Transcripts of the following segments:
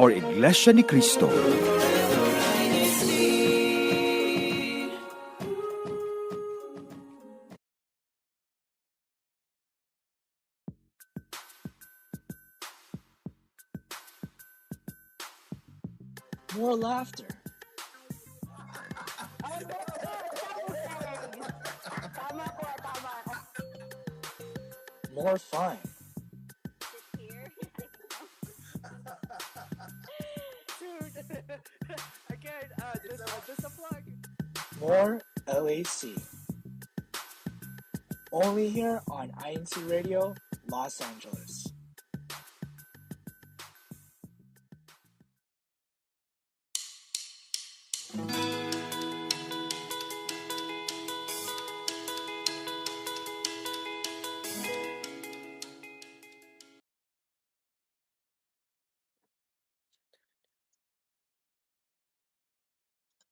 or Iglesia ni Cristo. More laughter. More fun. Again, just a plug. More LAC. Only here on INCRadio, Los Angeles.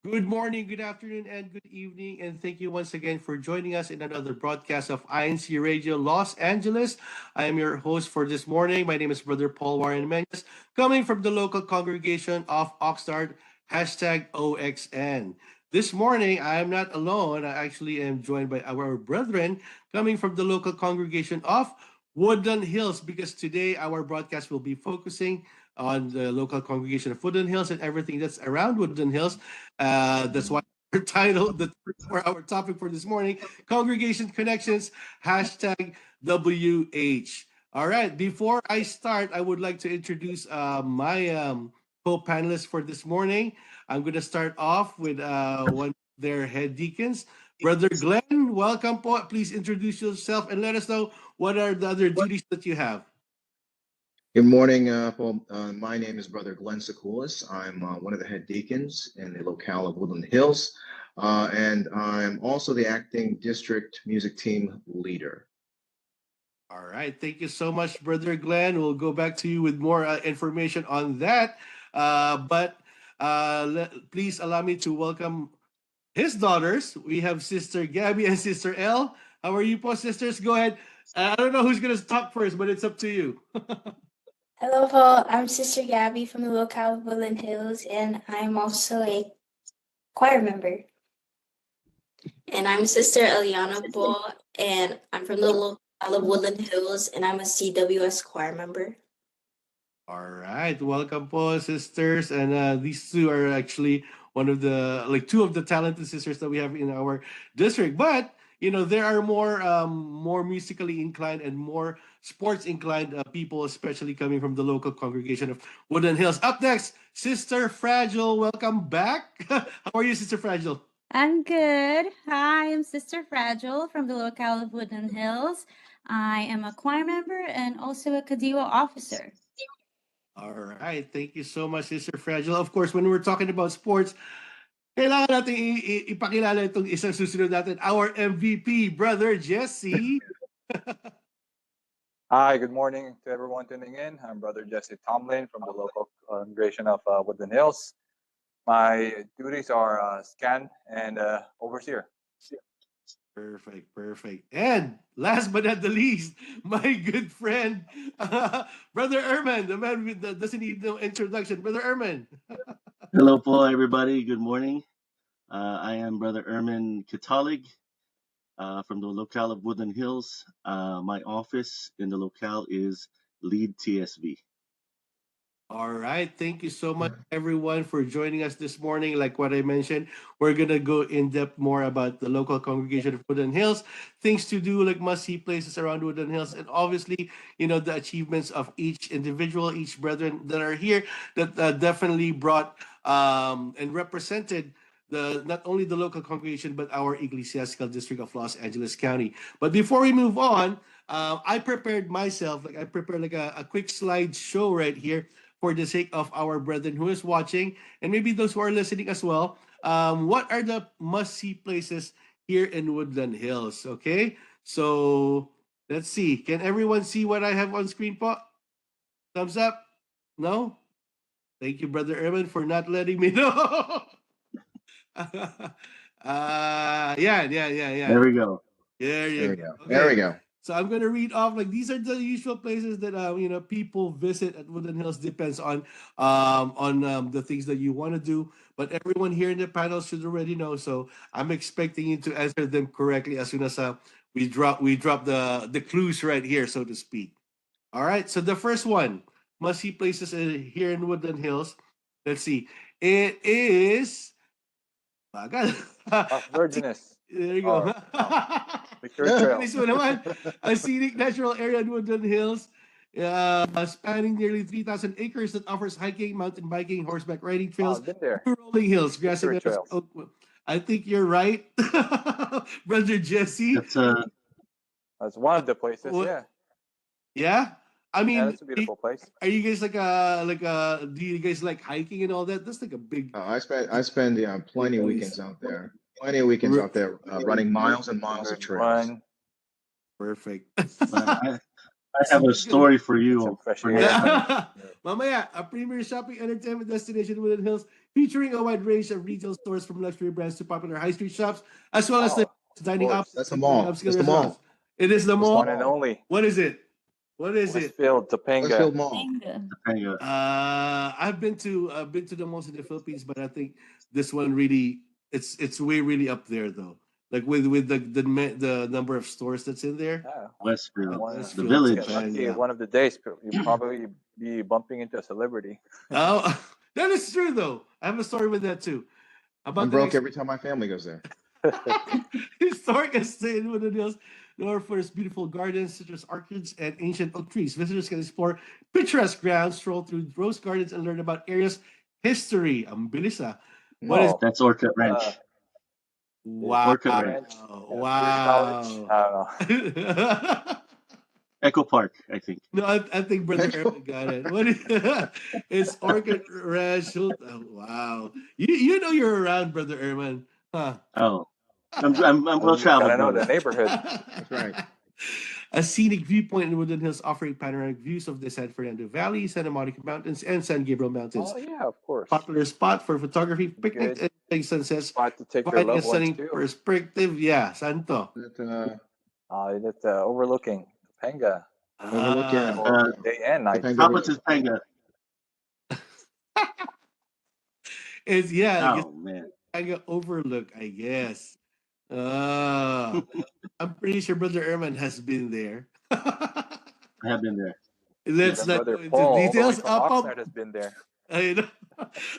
Good morning, good afternoon, and good evening, and thank you once again for joining us in another broadcast of INC Radio Los Angeles. I am your host for this morning. My name is Brother Paul Warren Mendes, coming from the local congregation of Oxnard, hashtag OXN. This morning, I am not alone. I actually am joined by our brethren coming from the local congregation of Woodland Hills, because today our broadcast will be focusing on the local congregation of Woodland Hills and everything that's around Woodland Hills. That's why our title, for our topic for this morning, Congregation Connections, hashtag WH. All right, before I start, I would like to introduce my co-panelists for this morning. I'm going to start off with one of their head deacons, Brother Glenn. Welcome po. Please introduce yourself and let us know what are the other duties that you have. Good morning, Paul. My name is Brother Glenn Sekulis. I'm one of the head deacons in the locale of Woodland Hills, and I'm also the acting district music team leader. All right. Thank you so much, Brother Glenn. We'll go back to you with more information on that. Please allow me to welcome his daughters. We have Sister Gabby and Sister Elle. How are you, po, sisters? Go ahead. I don't know who's going to talk first, but it's up to you. Hello, Paul. I'm Sister Gabby from the locale of Woodland Hills, and I'm also a choir member. And I'm Sister Eliana Paul, and I'm from the locale of Woodland Hills, and I'm a CWS choir member. All right. Welcome, po, sisters. And these two are actually two of the talented sisters that we have in our district. But there are more musically inclined and more sports inclined people, especially coming from the local congregation of Woodland Hills. Up next, Sister Fragile. Welcome back. How are you, Sister Fragile? I'm good. Hi, I'm Sister Fragile from the locale of Woodland Hills. I am a choir member and also a Kadiwa officer. All right. Thank you so much, Sister Fragile. Of course, when we're talking about sports, kailangan natin ipakilala itong isang susunod natin, our MVP, Brother Jesse. Hi, good morning to everyone tuning in. I'm Brother Jesse Tomlin from the local congregation of Woodland Hills. My duties are scan and overseer. Perfect. And last but not the least, my good friend, Brother Erman, the man that doesn't need no introduction. Brother Erman. Hello, Paul, everybody. Good morning. I am Brother Erman Catholic from the locale of Woodland Hills. My office in the locale is Lead TSV. All right. Thank you so much, everyone, for joining us this morning. Like what I mentioned, we're going to go in depth more about the local congregation of Woodland Hills, things to do, like must-see places around Woodland Hills, and obviously, the achievements of each individual, each brethren that are here that definitely brought and represented not only the local congregation, but our ecclesiastical district of Los Angeles County. But before we move on, I prepared myself, I prepared a quick slide show right here for the sake of our brethren who is watching, and maybe those who are listening as well. What are the must-see places here in Woodland Hills? Okay, so let's see. Can everyone see what I have on screen, po? Thumbs up? No? Thank you, Brother Erwin, for not letting me know. Yeah. There we go. There you go. There we go. So I'm gonna read off like these are the usual places that people visit at Woodland Hills. Depends on the things that you want to do, but everyone here in the panel should already know. So I'm expecting you to answer them correctly as soon as we drop the clues right here, so to speak. All right. So the first one, must see places here in Woodland Hills. Let's see. It is. Bagal. Las Virgenes. There you go. Or no, Victoria Trail. This one naman, a scenic natural area in Woodland Hills, spanning nearly 3,000 acres that offers hiking, mountain biking, horseback riding Oh, trails, I've been there. rolling hills, grassy Victoria meadows. Trails. I think you're right, brother Jesse. That's That's one of the places. What- Yeah. Yeah, I Yeah, mean, that's a beautiful place. are you guys do you guys like hiking and all that? That's like a big. I spend plenty of weekends out there. Plenty of weekends out there running miles and miles of trails. Run. Perfect. I have a story for Get you. some fresh for air. next time. Mamaya, a premier shopping entertainment destination in Woodland Hills, featuring a wide range of retail stores from luxury brands to popular high street shops, as well as the Oh, dining course. options. That's the mall. upscale That's the restaurants. mall. It is the This mall. one and only. What is it? What is it? Westfield, Topanga. Westfield Mall. Topanga. Topanga. I've been to the malls in the Philippines, but I think this one really it's way really up there though. Like with the number of stores that's in there. Yeah. Westfield. One, The Westfield, village. get lucky, Topanga. one of the days you probably be bumping into a celebrity. Oh, that is true though. I have a story with that too. About I'm the broke next every time my family goes there. historic estate in Woodland Hills, known for its beautiful gardens, citrus orchards, and ancient oak trees. Visitors can explore picturesque grounds, stroll through rose gardens, and learn about area's history. Ang bilis ah. What is Oh, That's Orchard Ranch. wow? Orchid Ranch. College. Wow. I don't know. Echo Park, I think. No, I think Brother Erwin got it. What is it's Orchid Ranch. Oh, wow. You know you're around, Brother Erwin. Huh? Oh, I'm well traveled, Gotta know the brother. neighborhood. That's right. A scenic viewpoint in Woodland Hills offering panoramic views of the San Fernando Valley, Santa Monica Mountains, and San Gabriel Mountains. Oh yeah, of course. Popular spot for photography, picnics, Good. and sunsets, Spot to take your providing a loved ones stunning to. perspective. Yeah, Santo. That, That's overlooking Topanga overlooking for day and night. Topanga Top River. of Topanga. It's I guess Oh man. Topanga Overlook, I guess. I'm pretty sure Brother Erman has been there. I have been there. Let's My not go brother into Paul, all the way details. from Oxnard, has been there. I know.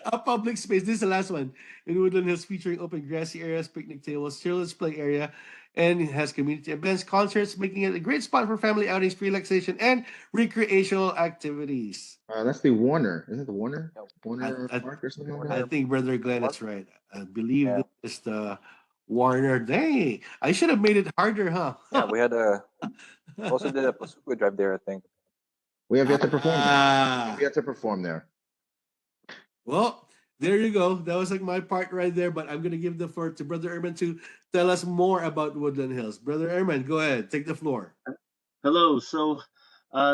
A public space. This is the last one in Woodland Hills, featuring open grassy areas, picnic tables, children's play area, and it has community events, concerts, making it a great spot for family outings, relaxation, and recreational activities. That's the Warner. Isn't it the Warner? Yep. Warner I- Park or something like I that? think Brother Glenn is right. I believe Yeah. this is the Warner. Dang, I should have made it harder, huh? Yeah, we had also did a Pasuko drive there, I think. We have yet to perform there. We Ah. have yet to perform there. Well, there you go. That was like my part right there, but I'm gonna give the floor to Brother Erman to tell us more about Woodland Hills. Brother Erman, go ahead, take the floor. Hello. So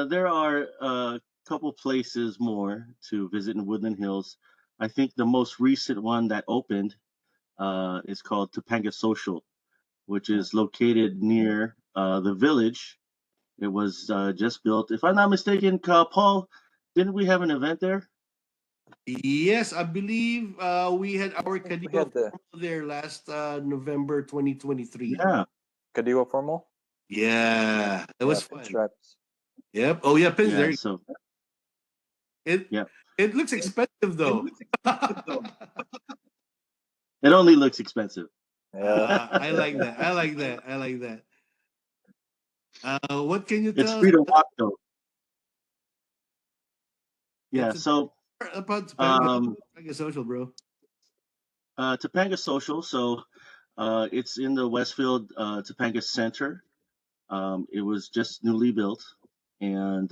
there are a couple places more to visit in Woodland Hills. I think the most recent one that opened is called Topanga Social, which is located near the village. It was just built. If I'm not mistaken, Paul, didn't we have an event there? Yes, I believe we had our We Kadigo had the there last November 2023. Yeah. Kadiwa Formal. Yeah, it was fun. Pinstripes. Yep. Oh yeah, pins Yeah. there. So It yeah, it looks expensive though. it only looks expensive. Yeah. I like that. I like that. I like that. What can you It's tell free us to walk though. Yeah. It's a- So about Topanga? um, Topanga Social, bro? Topanga Social. So it's in the Westfield Topanga Center. It was just newly built, and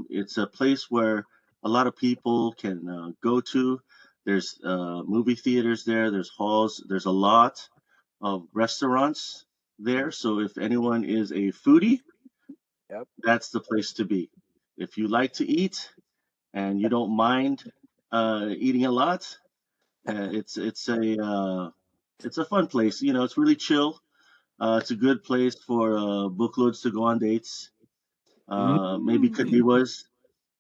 it's a place where a lot of people can go to. There's movie theaters there. There's halls. There's a lot of restaurants there. So if anyone is a foodie, Yep. that's the place to be. If you like to eat and you don't mind eating a lot, it's a fun place. You know, it's really chill. It's a good place for bookloads to go on dates. Maybe Mm. Kadiwas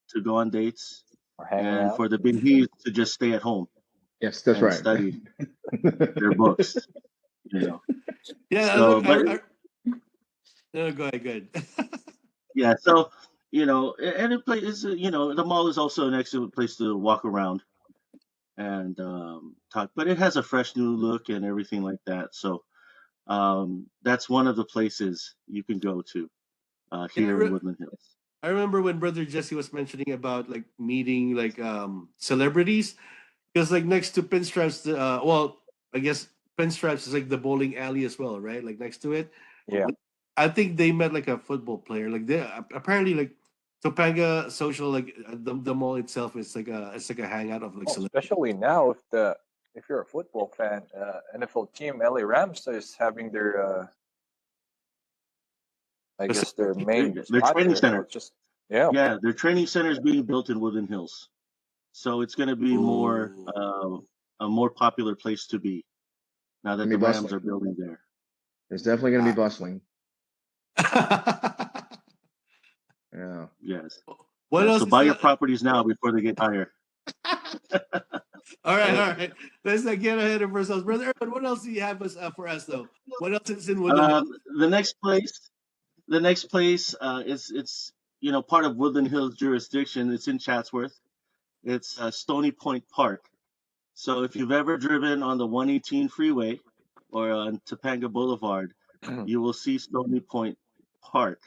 to go on dates, Or hanging and out. for the Binhis to just stay at home Yes, that's and right. study their books. You know. Yeah, So, look, but no, go ahead, go ahead. yeah, so and it plays. The mall is also an excellent place to walk around and talk. But it has a fresh new look and everything like that. So that's one of the places you can go to Yeah, here in Woodland Hills. I remember when Brother Jesse was mentioning about like meeting like celebrities, because like next to Pinstripes, well, I guess Pinstripes is like the bowling alley as well, right? Like next to it. Yeah. I think they met like a football player. Like they apparently like Topanga social, like the mall itself is like a hangout of like Oh, celebrities. especially now, if you're a football fan, NFL team LA Rams is having their I guess their main Their spot training there. So center. it's just Yeah, their training center is being built in Woodland Hills, so it's going to be Ooh. a more popular place to be now that Gonna the be Rams bustling. are building there. It's definitely going to be Ah. bustling. Yeah. Yes. What Yeah, else so is buy your properties now before they get higher. all right, all right. Let's not get ahead of ourselves, Brother Erwin. What else do you have for us though? What else is in Woodland Hills? The next place, it's part of Woodland Hills jurisdiction. It's in Chatsworth. It's Stony Point Park. So if you've ever driven on the 118 freeway or on Topanga Boulevard, you will see Stony Point Park.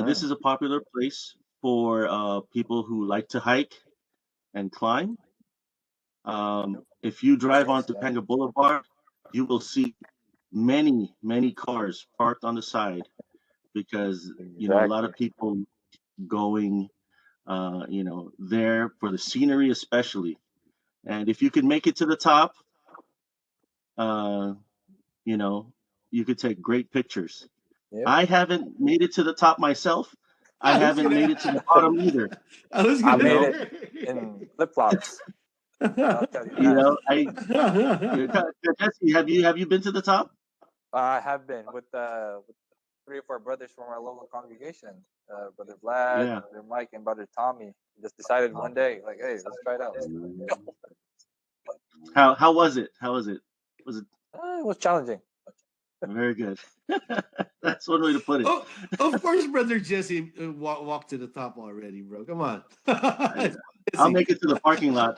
This is a popular place for people who like to hike and climb. If you drive on Topanga Boulevard, you will see many, many cars parked on the side because a lot of people going there for the scenery especially. And if you can make it to the top, uh, you could take great pictures. Yep. I haven't made it to the top myself. I haven't made it to the bottom either. I made it in flip flops. I'll tell you that. Jesse, have you been to the top? I have been with 3 or 4 brothers from our local congregation. Brother Vlad, Yeah. Brother Mike, and Brother Tommy. Just decided one day, like, hey, let's try it out. How was it? How was it? Was it It was challenging. very good? That's one way to put it. Oh, of course, Brother Jesse walked to the top already, bro. Come on. I'll make it to the parking lot.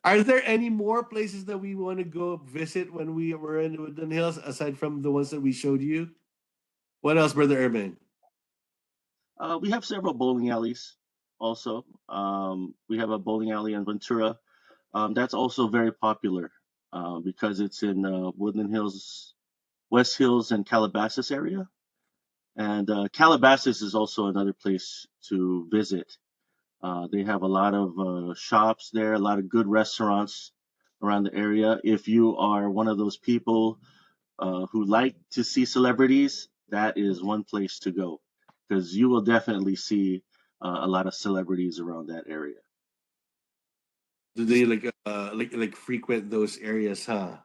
Are there any more places that we want to go visit when we were in Woodland Hills aside from the ones that we showed you? What else, Brother Urban? We have several bowling alleys also. We have a bowling alley in Ventura. That's also very popular because it's in Woodland Hills, West Hills, and Calabasas area. And Calabasas is also another place to visit. They have a lot of shops there, a lot of good restaurants around the area. If you are one of those people who like to see celebrities, that is one place to go because you will definitely see a lot of celebrities around that area. Do they like frequent those areas, huh?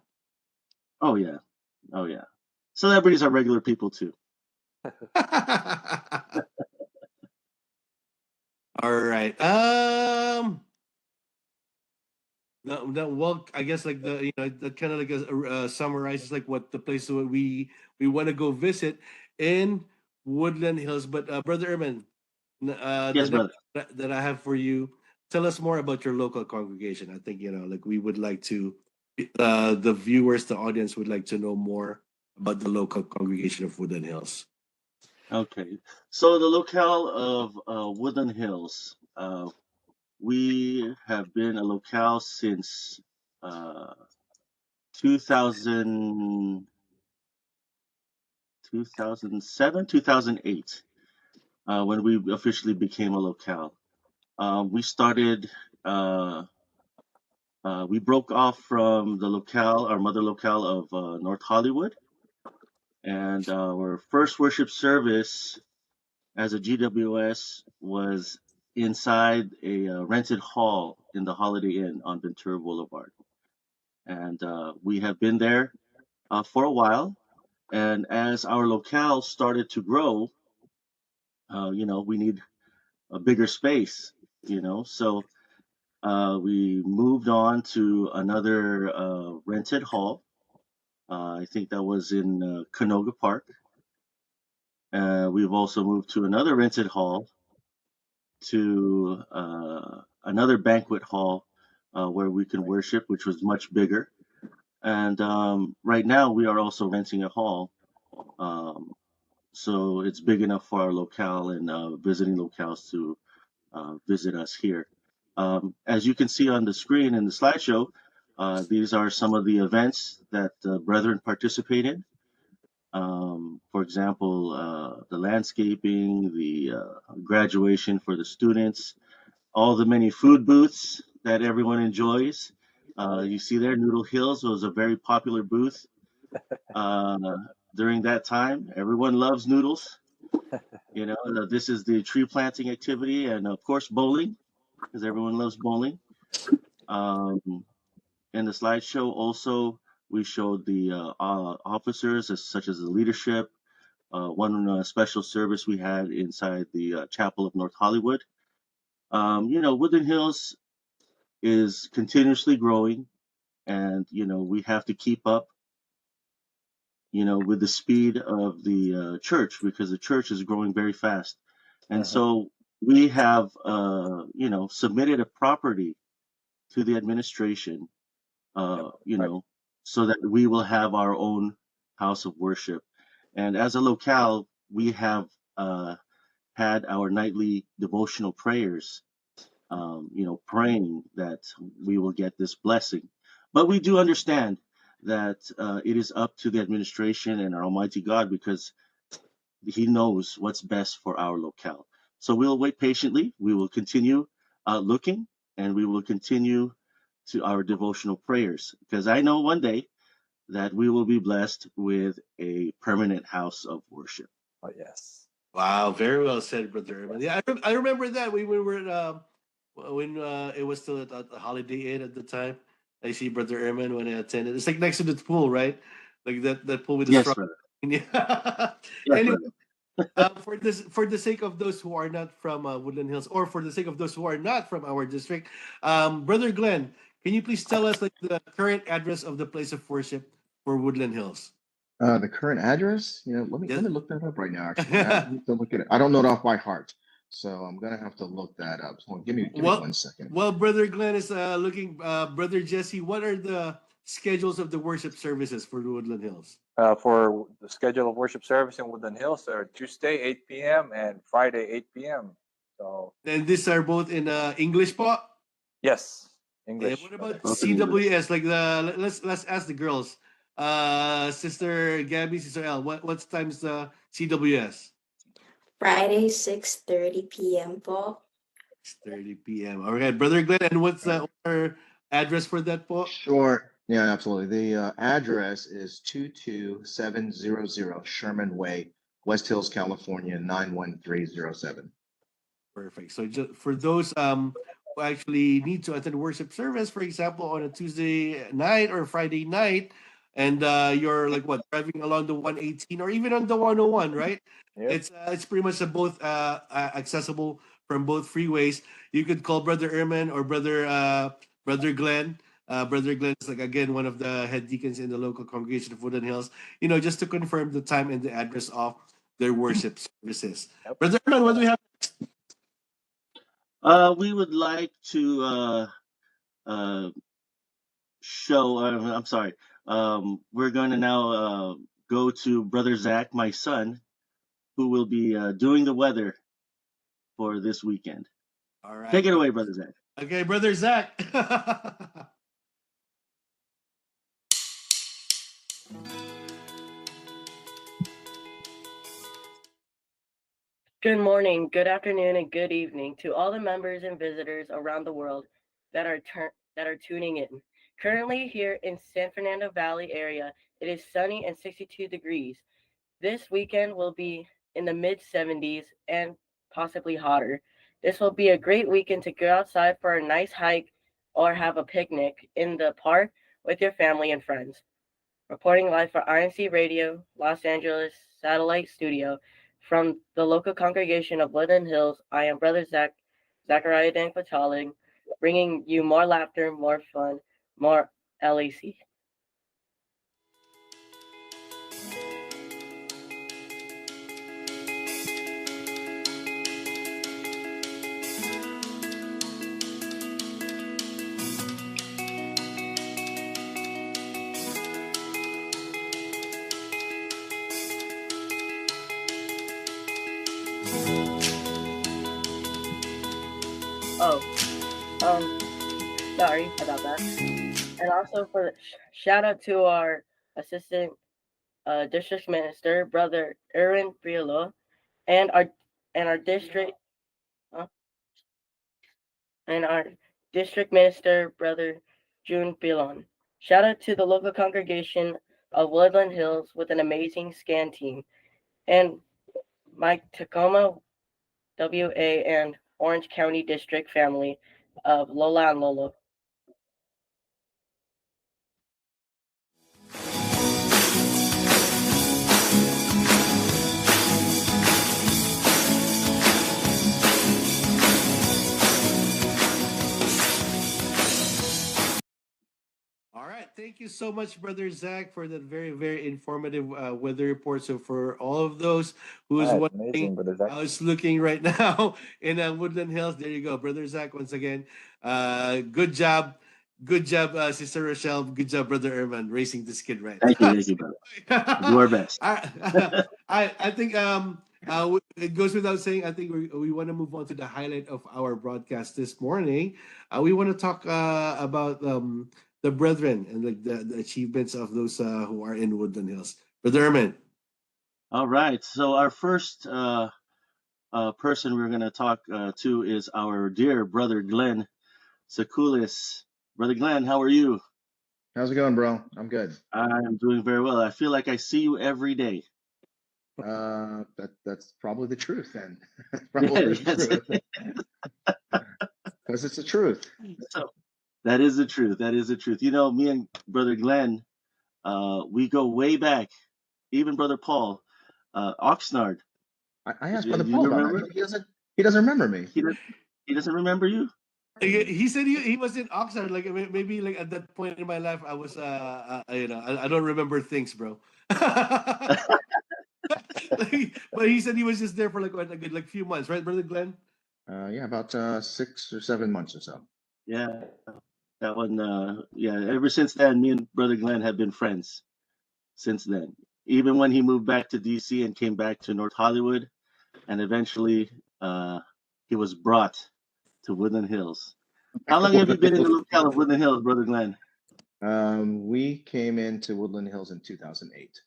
Oh yeah, oh yeah. Celebrities are regular people too. All right. Well, I guess like that kind of like summarizes like what the place that we want to go visit in Woodland Hills. But Brother Urban, Yes, the brother. next that I have for you, tell us more about your local congregation. I think like we would like to, the viewers, the audience would like to know more about the local congregation of Woodland Hills. Okay, so the locale of Woodland Hills, we have been a locale since 2000, 2007, 2008, when we officially became a locale. We started, we broke off from the locale, our mother locale of North Hollywood, and our first worship service as a GWS was inside a rented hall in the Holiday Inn on Ventura Boulevard. And we have been there for a while. And as our locale started to grow, we need a bigger space, so we moved on to another rented hall. I think that was in Canoga Park. We've also moved to another rented hall, to another banquet hall where we can worship, which was much bigger. And right now we are also renting a hall. So it's big enough for our locale and visiting locales to visit us here. As you can see on the screen in the slideshow, these are some of the events that the brethren participate in. For example, the landscaping, the graduation for the students, all the many food booths that everyone enjoys. You see there, Noodle Hills was a very popular booth uh, during that time. Everyone loves noodles. This is the tree planting activity, and of course, bowling, because everyone loves bowling. Um, in the slideshow, also, we showed the officers, such as the leadership. One special service we had inside the Chapel of North Hollywood. Woodland Hills is continuously growing, and we have to keep up, with the speed of the church, because the church is growing very fast. And so we have, submitted a property to the administration, so that we will have our own house of worship. And as a locale, we have had our nightly devotional prayers, praying that we will get this blessing. But we do understand that it is up to the administration and our Almighty God, because He knows what's best for our locale. So we'll wait patiently. We will continue looking, and we will continue to our devotional prayers, because I know one day that we will be blessed with a permanent house of worship. Oh, yes. Wow, very well said, Brother Urban. Yeah, I remember that we were when it was still at the Holiday Inn at the time. I see Brother Urban when I attended. It's like next to the pool, right? Like that pool with the Yes, straw. brother. Yeah. Yes, Anyway, brother. for the sake of those who are not from Woodland Hills, or for the sake of those who are not from our district, Brother Glenn, can you please tell us like the current address of the place of worship for Woodland Hills? The current address, let me Yes. look that up right now. Actually, I need to look at it. I don't know it off by heart, so I'm gonna have to look that up. So give me Well, 1 second. Brother Glenn is looking. Brother Jesse, what are the schedules of the worship services for the Woodland Hills? For the schedule of worship service in Woodland Hills are Tuesday 8 p.m. and Friday 8 p.m. So And these are both in English, po. yes, And English. what about Both in English. CWS? Like let's ask the girls. Sister Gabby, Sister L. What's times the CWS? Friday, 6:30 p.m. po. 6:30 p.m. All right, Brother Glenn, and what's our address for that, po? Sure. Yeah, absolutely. The address is 22700 Sherman Way, West Hills, California, 91307. Perfect. So just for those who actually need to attend worship service, for example, on a Tuesday night or Friday night, and you're like what driving along the 118 or even on the 101, right? Yep. It's pretty much both accessible from both freeways. You could call Brother Erman or Brother Glenn. Brother Glenn is like again one of the head deacons in the local congregation of Woodland Hills. Just to confirm the time and the address of their worship services. Yep. Brother Erman, what do we have? We would like to show. I'm sorry. We're going to now go to Brother Zach, my son, who will be doing the weather for this weekend. All right. Take it away, Brother Zach. Okay, Brother Zach. Good morning, good afternoon, and good evening to all the members and visitors around the world that are tuning in. Currently here in San Fernando Valley area, it is sunny and 62 degrees. This weekend will be in the mid 70s and possibly hotter. This will be a great weekend to go outside for a nice hike or have a picnic in the park with your family and friends. Reporting live for INC Radio, Los Angeles Satellite Studio, from the local congregation of Woodland Hills, I am Brother Zachariah Dan Pataling, bringing you more laughter, more fun, more LAC. Oh, sorry about that. And also for shout out to our assistant district minister, Brother Erwin Priolo, and our district uh, and our district minister, Brother June Pilon. Shout out to the local congregation of Woodland Hills with an amazing scan team, and my Tacoma, WA, and Orange County District family of Lola and Lolo. All right. Thank you so much, Brother Zach, for that very, very informative weather report. So, for all of those who's All right, wondering, amazing, Brother Zach. I was looking right now in Woodland Hills. There you go, Brother Zach, once again. Good job. Good job, Sister Rochelle. Good job, Brother Erman, raising this kid right. Thank you, brother. Do our best. I think it goes without saying. I think we want to move on to the highlight of our broadcast this morning. We want to talk about the brethren and like the achievements of those who are in Woodland Hills. Brother Erman. All right. So our first person we're going to talk to is our dear brother Glenn Sakulis. Brother Glenn, how are you? How's it going, bro? I'm good. I'm doing very well. I feel like I see you every day. That's probably the truth, then. Probably the truth. Because it's the truth. So, that is the truth. That is the truth. You know, me and Brother Glenn, we go way back. Even Brother Paul, Oxnard. I asked Do Brother you Paul about remember? it. He doesn't remember me. He doesn't remember you? He said he was in Oxnard. Like maybe like at that point in my life, I was I don't remember things, bro. But he said he was just there for like what, a good like few months, right, Brother Glenn? Yeah, about 6 or 7 months or so. Yeah, that one. Yeah, ever since then, me and Brother Glenn have been friends since then. Even when he moved back to DC and came back to North Hollywood, and eventually he was brought to Woodland Hills. How long have you been in the locale of Woodland Hills, Brother Glenn? We came into Woodland Hills in 2008.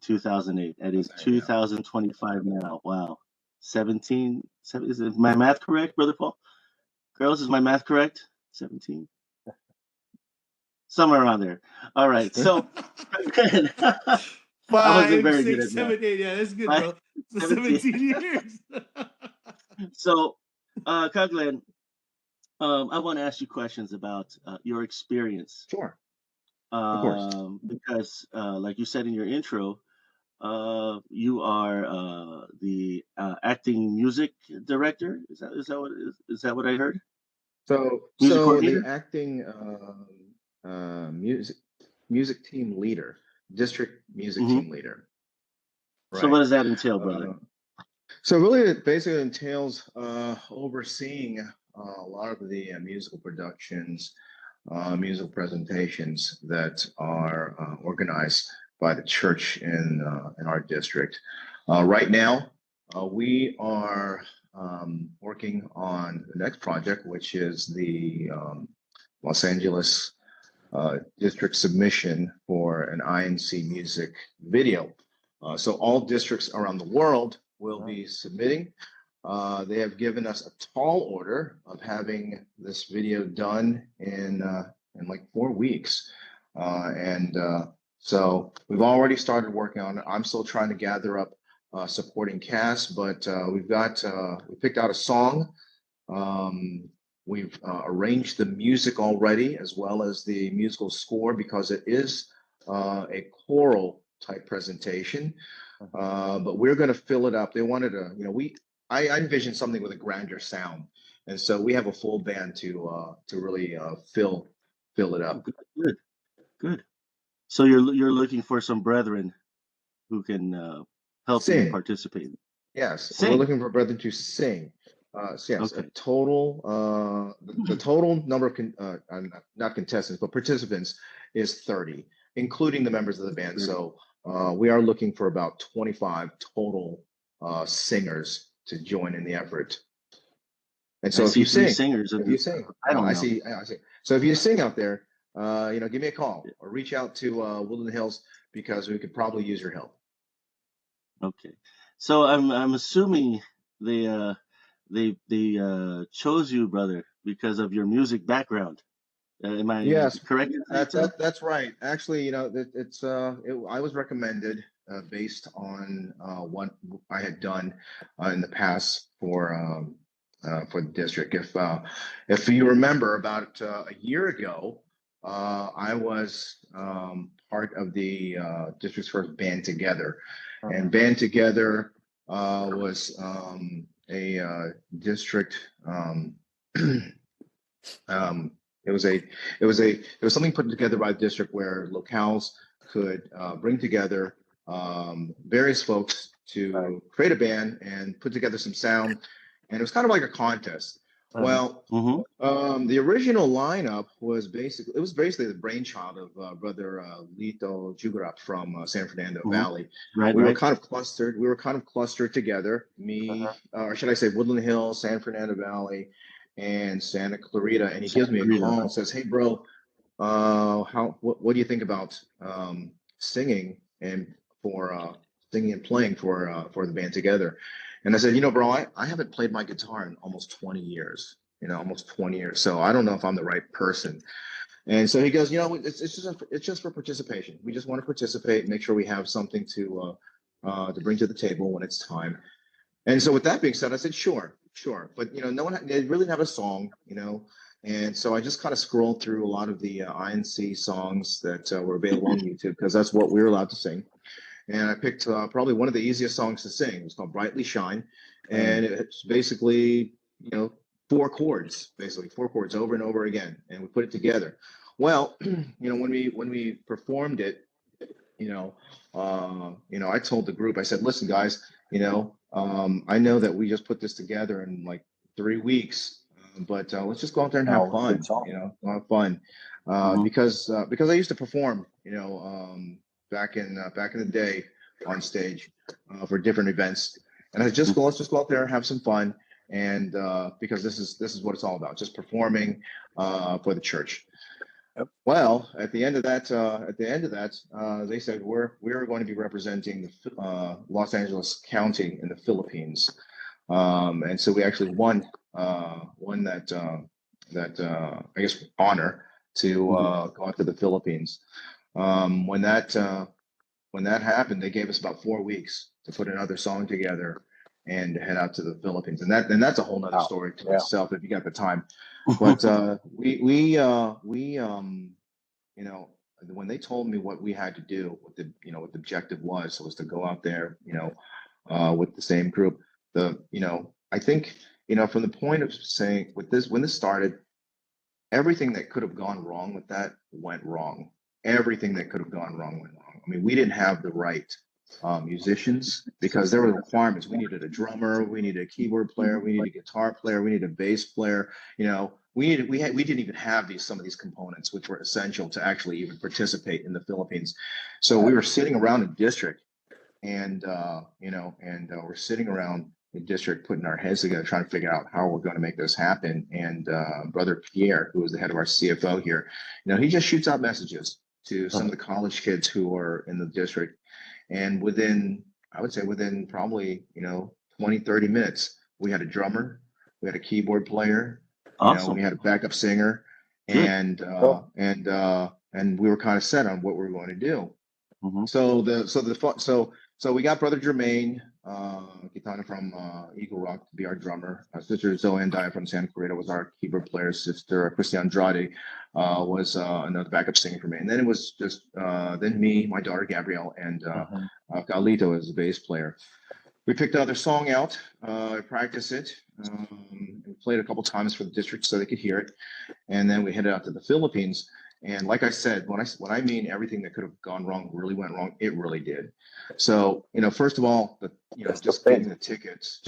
2008. That is 2008, yeah. 2025 now. Wow. 17. Is my math correct, Brother Paul? Girls, is my math correct? 17. Somewhere around there. All right. So, I wasn't very good at math. 7, 8. Yeah, that's good, bro. So 17 years. So, Glenn, I want to ask you questions about your experience. Sure. Of course. Because, like you said in your intro, you are the acting music director. Is that what I heard? So the acting music team leader, district music team leader. Right. So what does that entail, brother? So really, it basically entails overseeing a lot of the musical productions, musical presentations that are organized by the church in our district. Right now, we are working on the next project, which is the Los Angeles district submission for an INC music video. So all districts around the world will be submitting. They have given us a tall order of having this video done in like 4 weeks. So we've already started working on it. I'm still trying to gather up supporting cast, but we picked out a song We've arranged the music already, as well as the musical score, because it is a choral type presentation. But we're going to fill it up. They wanted to, I envisioned something with a grander sound, and so we have a full band to really fill it up. Good, good. So you're looking for some brethren who can help you Sing. participate. Yes, Sing. we're looking for brethren to sing. Yes, Okay. a total the total number of not contestants but participants is 30, including the members of the band. 30. So we are looking for about 25 total singers to join in the effort. And so I if see you 3 sing, singers. if you sing, I don't know. I see. So if you sing out there, give me a call or reach out to Woodland Hills, because we could probably use your help. Okay. So I'm assuming they chose you, brother, because of your music background. Am I Yes, correct? that's right. Actually, I was recommended based on what I had done in the past for the district. If you remember, about a year ago, I was part of the district's first Band Together, and Band Together was a district. It was something put together by the district where locales could bring together various folks to create a band and put together some sound, and it was kind of like a contest. Well, the original lineup was basically the brainchild of brother Lito Jugarap from San Fernando Valley. Right, we were right. kind of clustered. We were kind of clustered together. Me, or should I say, Woodland Hills, San Fernando Valley, and Santa Clarita. And he gives me a call and says, "Hey, bro, what do you think about singing and playing for the Band Together?" And I said, bro, I haven't played my guitar in almost 20 years. Almost 20 years. So I don't know if I'm the right person. And so he goes, it's just for participation. We just want to participate, make sure we have something to bring to the table when it's time. And so with that being said, I said, sure. But, no one, they really didn't have a song, and so I just kind of scrolled through a lot of the INC songs that were available on YouTube, because that's what we were allowed to sing. And I picked probably one of the easiest songs to sing. It was called Brightly Shine. And it's basically, 4 chords over and over again. And we put it together. Well, when we performed it, I told the group, I said, listen, guys, I know that we just put this together in like 3 weeks, but let's just go out there and have fun, have fun. Because I used to perform, back in the day on stage for different events, and let's just go out there and have some fun, and because this is what it's all about, just performing for the church. Yep. Well, at the end of that, they said we're going to be representing the Los Angeles County in the Philippines, and so we actually won that I guess honor to go out to the Philippines. When that happened, they gave us about 4 weeks to put another song together and head out to the Philippines, and that's a whole nother story to itself if you got the time. But when they told me what we had to do, what the objective was to go out there, with the same group. I think from the point of saying when this started, everything that could have gone wrong with that went wrong. Everything that could have gone wrong went wrong. I mean, we didn't have the right musicians, because there were requirements. We needed a drummer, we needed a keyboard player, we needed a guitar player, we needed a bass player. We didn't even have some of these components, which were essential to actually even participate in the Philippines. So we were sitting around in district, and we're sitting around the district putting our heads together, trying to figure out how we're going to make this happen. And Brother Pierre, who was the head of our CFO here, he just shoots out messages to some of the college kids who are in the district. And I would say within probably, 20, 30 minutes, we had a drummer, we had a keyboard player, Awesome. we had a backup singer, and we were kind of set on what we were going to do. So we got Brother Jermaine Kitana from Eagle Rock to be our drummer. Sister Zoe and Dia from San Fernando was our keyboard player. Sister Christy Andrade was another backup singer for me. And then it was just then me, my daughter Gabrielle, and Carlito as the bass player. We picked another song out, practiced it, and played a couple times for the district so they could hear it. And then we headed out to the Philippines. And like I said, when I mean everything that could have gone wrong really went wrong, it really did. So, first of all, just getting tickets,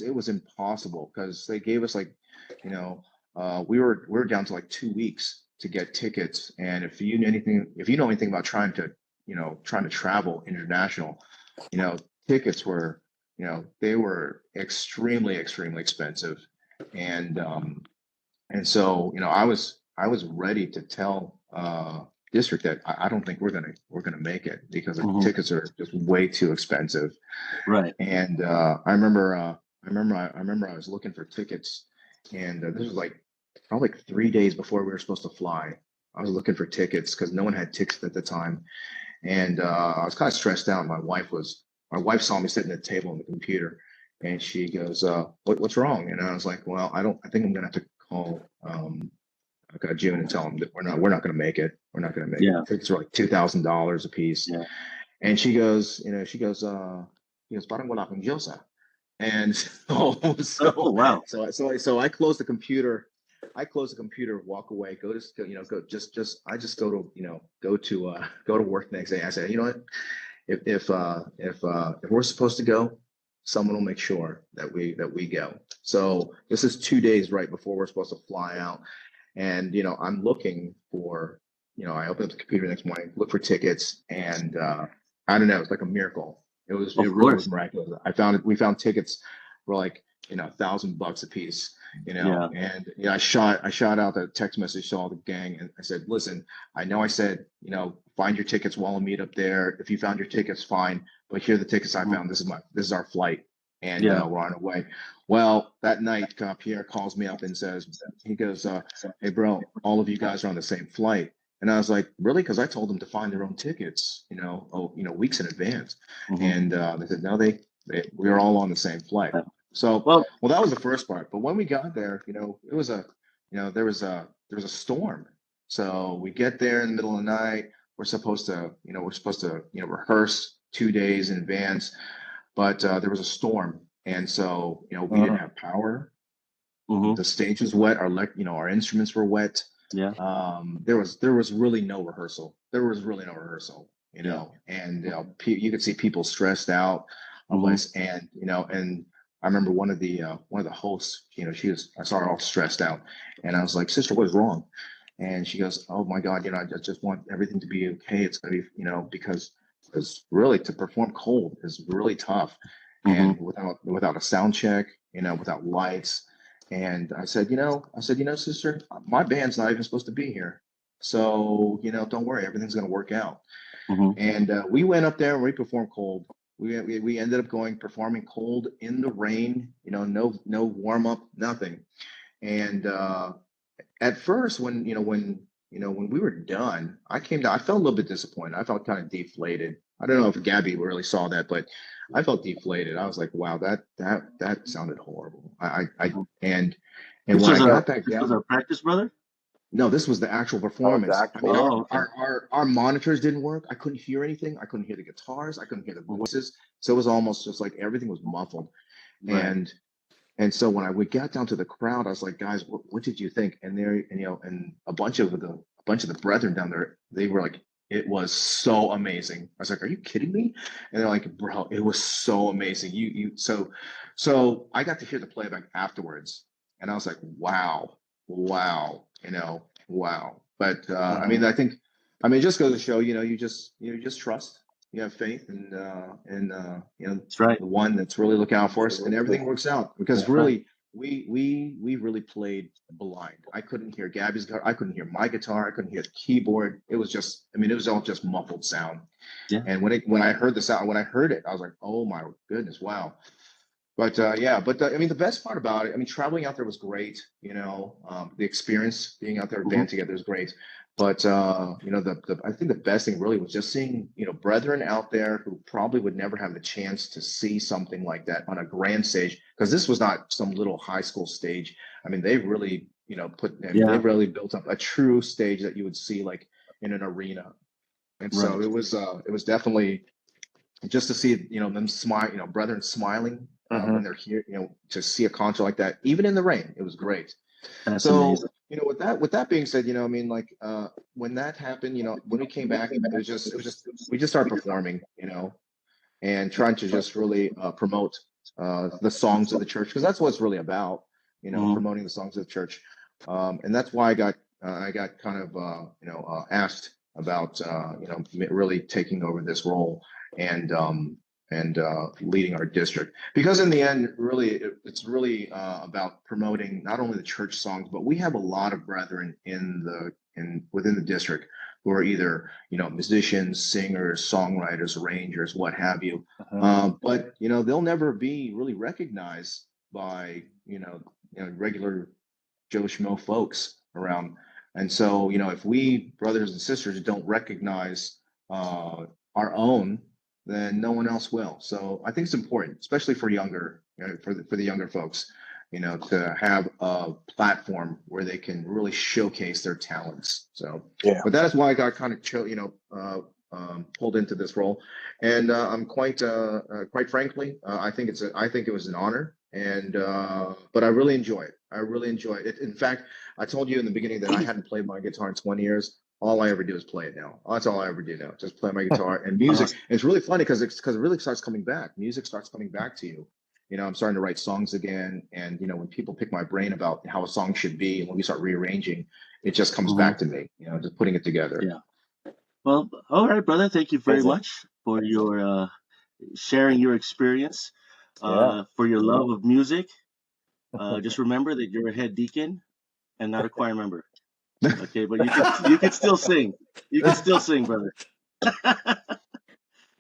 it was impossible because they gave us we were down to like 2 weeks to get tickets. And if you know anything about trying to travel international, tickets were, they were extremely, extremely expensive. And so, I was ready to tell district that I don't think we're gonna make it because the tickets are just way too expensive. Right. And I remember I was looking for tickets, and this was probably 3 days before we were supposed to fly. I was looking for tickets because no one had tickets at the time, and I was kind of stressed out. My wife saw me sitting at the table on the computer, and she goes, "What's wrong?" And I was like, "Well, I think I'm gonna have to call June and tell them that we're not going to make it. We're not going to make it. Tickets are like $2,000 a piece." Yeah. And she goes, "Parang wala kang Diyosa." And Oh, wow. So I close the computer. Walk away, go to I just go to work the next day. I said, you know what? If we're supposed to go, someone will make sure that we go. So this is 2 days right before we're supposed to fly out. And, I'm looking for, I opened up the computer the next morning, look for tickets, and I don't know, it's like a miracle. It really was miraculous. We found tickets for like, $1,000 a piece, and I shot out the text message to all the gang, and I said, listen, I know I said, find your tickets while I meet up there. If you found your tickets, fine, but here are the tickets I found. This is our flight. And we're on our way. Well, that night, Pierre calls me up and he goes, "Hey, bro, all of you guys are on the same flight." And I was like, "Really?" Because I told them to find their own tickets, weeks in advance. And they said, "No, we were all on the same flight." So, well, that was the first part. But when we got there, it was there was a storm. So we get there in the middle of the night. We're supposed to rehearse 2 days in advance. But there was a storm, and so we didn't have power. The stage was wet. Our instruments were wet. Yeah. There was really no rehearsal. And you could see people stressed out of us. And and I remember one of the hosts. I saw her all stressed out, and I was like, "Sister, what is wrong?" And she goes, "Oh my God, I just want everything to be okay. It's gonna be because." Because really to perform cold is really tough, and without a sound check, without lights. And I said, sister, my band's not even supposed to be here, so don't worry, everything's gonna work out. And we went up there and we performed cold. We ended up performing cold in the rain. No warm up, nothing. And at first, when we were done, I came down. I felt a little bit disappointed. I felt kind of deflated. I don't know if Gabby really saw that, but I felt deflated. I was like, "Wow, that sounded horrible." And when I got back down, this was our practice, brother. No, this was the actual performance. Okay. Our monitors didn't work. I couldn't hear anything. I couldn't hear the guitars. I couldn't hear the voices. So it was almost just like everything was muffled. Right. And so when we got down to the crowd, I was like, "Guys, what did you think?" And and a bunch of the brethren down there, they were like, "It was so amazing." I was like, "Are you kidding me?" And they're like, "Bro, it was so amazing." So I got to hear the playback afterwards, and I was like, "Wow, wow." But I think, it just goes to show, you just trust. You have faith, and that's right. The one that's really looking out for us, and everything works out because really we really played blind. I couldn't hear Gabby's guitar. I couldn't hear my guitar. I couldn't hear the keyboard. It was just, it was all just muffled sound. Yeah. And when I heard the sound, when I heard it, I was like, "Oh my goodness, wow." I mean, the best part about it, I mean, traveling out there was great. The experience being out there Hmm. band together is great. But I think the best thing really was just seeing, brethren out there who probably would never have the chance to see something like that on a grand stage, because this was not some little high school stage. I mean, they really, they Yeah, really built up a true stage that you would see like in an arena. And so right. it was definitely just to see them smile, brethren smiling Mm-hmm. when they're here, to see a concert like that, even in the rain, it was great. That's So amazing. with that being said, I mean, like when that happened, when we came back, it was just we just started performing, and trying to just really promote the songs of the church, because that's what it's really about, Hmm. promoting the songs of the church. And that's why I got kind of asked about really taking over this role, and leading our district, because in the end, really, it's really about promoting not only the church songs, but we have a lot of brethren within the district who are either musicians, singers, songwriters, arrangers, what have you. But they'll never be really recognized by regular Joe Schmo folks around. And so, if we brothers and sisters don't recognize our own, then no one else will. So I think it's important, especially for for the younger folks, to have a platform where they can really showcase their talents. So, Yeah. but that is why I got kind of pulled into this role, and I'm quite frankly, I think it was an honor, and but I really enjoy it. I really enjoy it. In fact, I told you in the beginning that I hadn't played my guitar in 20 years. All I ever do is play it now. That's all I ever do now. Just play my guitar and music. Awesome. And it's really funny because it really starts coming back. Music starts coming back to you. I'm starting to write songs again, and when people pick my brain about how a song should be, and when we start rearranging, it just comes Hmm. back to me. Just putting it together. Yeah. Well, all right, brother. Thank you very Amazing. much for your sharing your experience, Yeah. for your love of music. Just remember that you're a head deacon and not a choir member. Okay, but you could still sing. You could still sing, brother.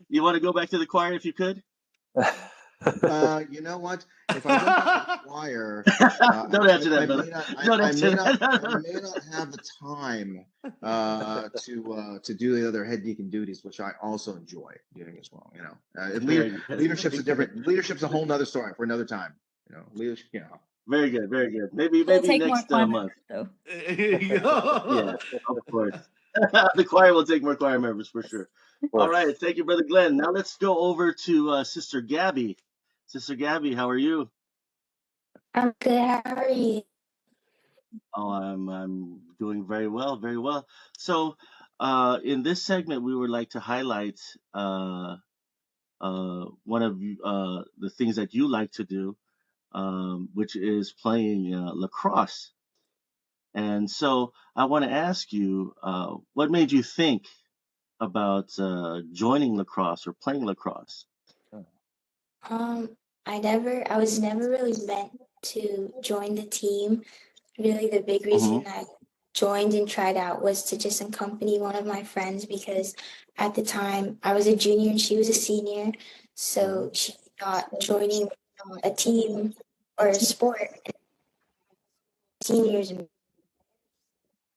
You want to go back to the choir if you could? You know what? If I went back to the choir, Don't answer that, brother. Don't answer I that. may not have the time to do the other head deacon duties, which I also enjoy doing as well. Leadership's a whole nother story for another time. Leadership. Very good, very good. Maybe We'll take more next choir month. members, though. There you go. Yeah, of course. The choir will take more choir members for sure. All right, thank you, Brother Glenn. Now let's go over to Sister Gabby. Sister Gabby, how are you? I'm good. How are you? Oh, I'm doing very well, very well. So, in this segment, we would like to highlight one of the things that you like to do, which is playing lacrosse. And so, I want to ask you, what made you think about joining lacrosse or playing lacrosse? I was never really meant to join the team. Really, the big reason Mm-hmm. I joined and tried out was to just accompany one of my friends, because at the time I was a junior and she was a senior. So she thought joining a team or a sport, seniors, and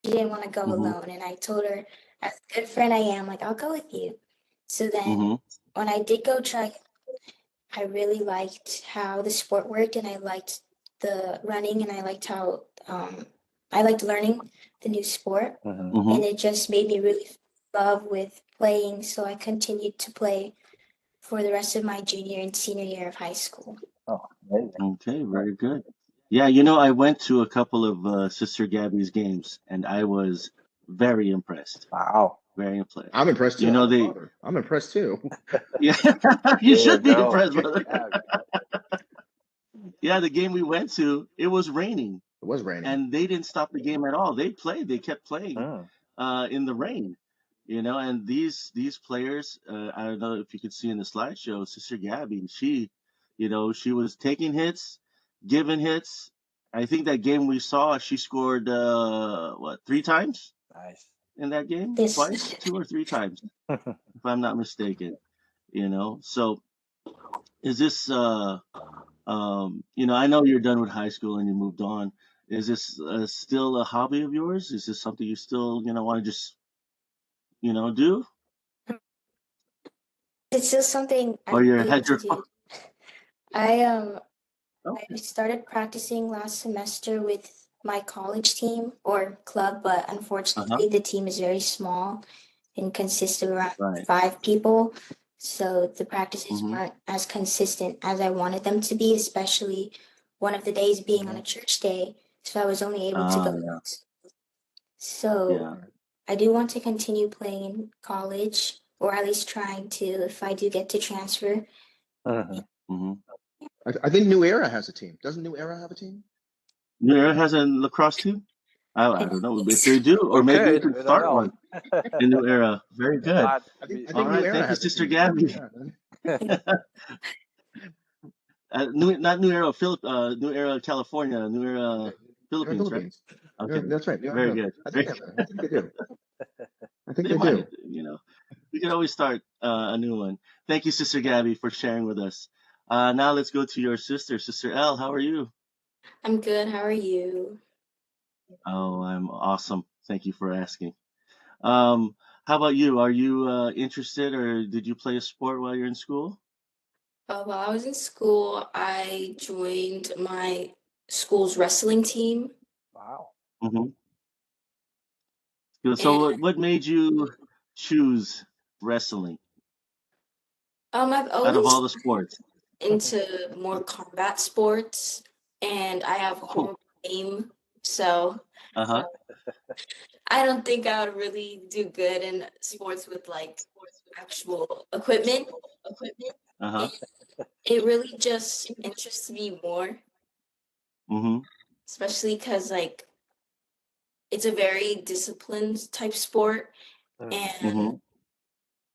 she didn't want to go Mm-hmm. alone. And I told her, as a good friend I am, like, I'll go with you. So then Mm-hmm. when I did go try, I really liked how the sport worked, and I liked the running, and I liked how I liked learning the new sport, Mm-hmm. and it just made me really love with playing. So I continued to play for the rest of my junior and senior year of high school. Oh, amazing. Okay, very good. Yeah, I went to a couple of Sister Gabby's games, and I was very impressed. Wow. Very impressed. I'm impressed too. You know, they, I'm impressed too. yeah, you should be go. impressed, brother. Yeah. Yeah, the game we went to, it was raining, It was raining. and they didn't stop the game at all. They kept playing in the rain, and these players, I don't know if you could see in the slideshow, Sister Gabby, she was taking hits, giving hits. I think that game we saw, she scored, 3 times Nice. in that game? This Twice, 2 or 3 times, if I'm not mistaken, So is this I know you're done with high school and you moved on. Is this still a hobby of yours? Is this something you still, want to just, do? It's still something I Or you really had want to your do. I Okay. started practicing last semester with my college team or club, but Uh-huh. unfortunately the team is very small and consists of around Right. 5 people. So the practices Mm-hmm. weren't as consistent as I wanted them to be, especially one of the days being on Mhm. a church day. So I was only able to go. Yeah. So Yeah. I do want to continue playing in college, or at least trying to if I do get to transfer. Mhm. Mm-hmm. I think New Era has a team. Doesn't New Era have a team? New Era has a lacrosse team? I don't know if they do, or We maybe we could. can We don't start know. one in New Era. Very good. Not I think be. I All think New right. Era Thank you, has a Sister team. Gabby. Yeah. Not New Era, New Era, California, New Era, New Era Philippines, right? Philippines. Okay. That's right. New Era Very Philippines. good. Very good. I think they do. I think They they might, do. We can always start a new one. Thank you, Sister Gabby, for sharing with us. Now let's go to your sister, Sister L. How are you? I'm good. How are you? Oh, I'm awesome. Thank you for asking. Um, how about you? Are you interested, or did you play a sport while you're in school? While I was in school, I joined my school's wrestling team, Wow. Hmm. So, and what made you choose wrestling I've out of all always the sports? into more combat sports, and I have Oh, horrible aim, so uh-huh, I don't think I would really do good in sports with like actual equipment. uh-huh. And it really just interests me more, Mm-hmm. especially because like it's a very disciplined type sport, Mhm. and Mm-hmm.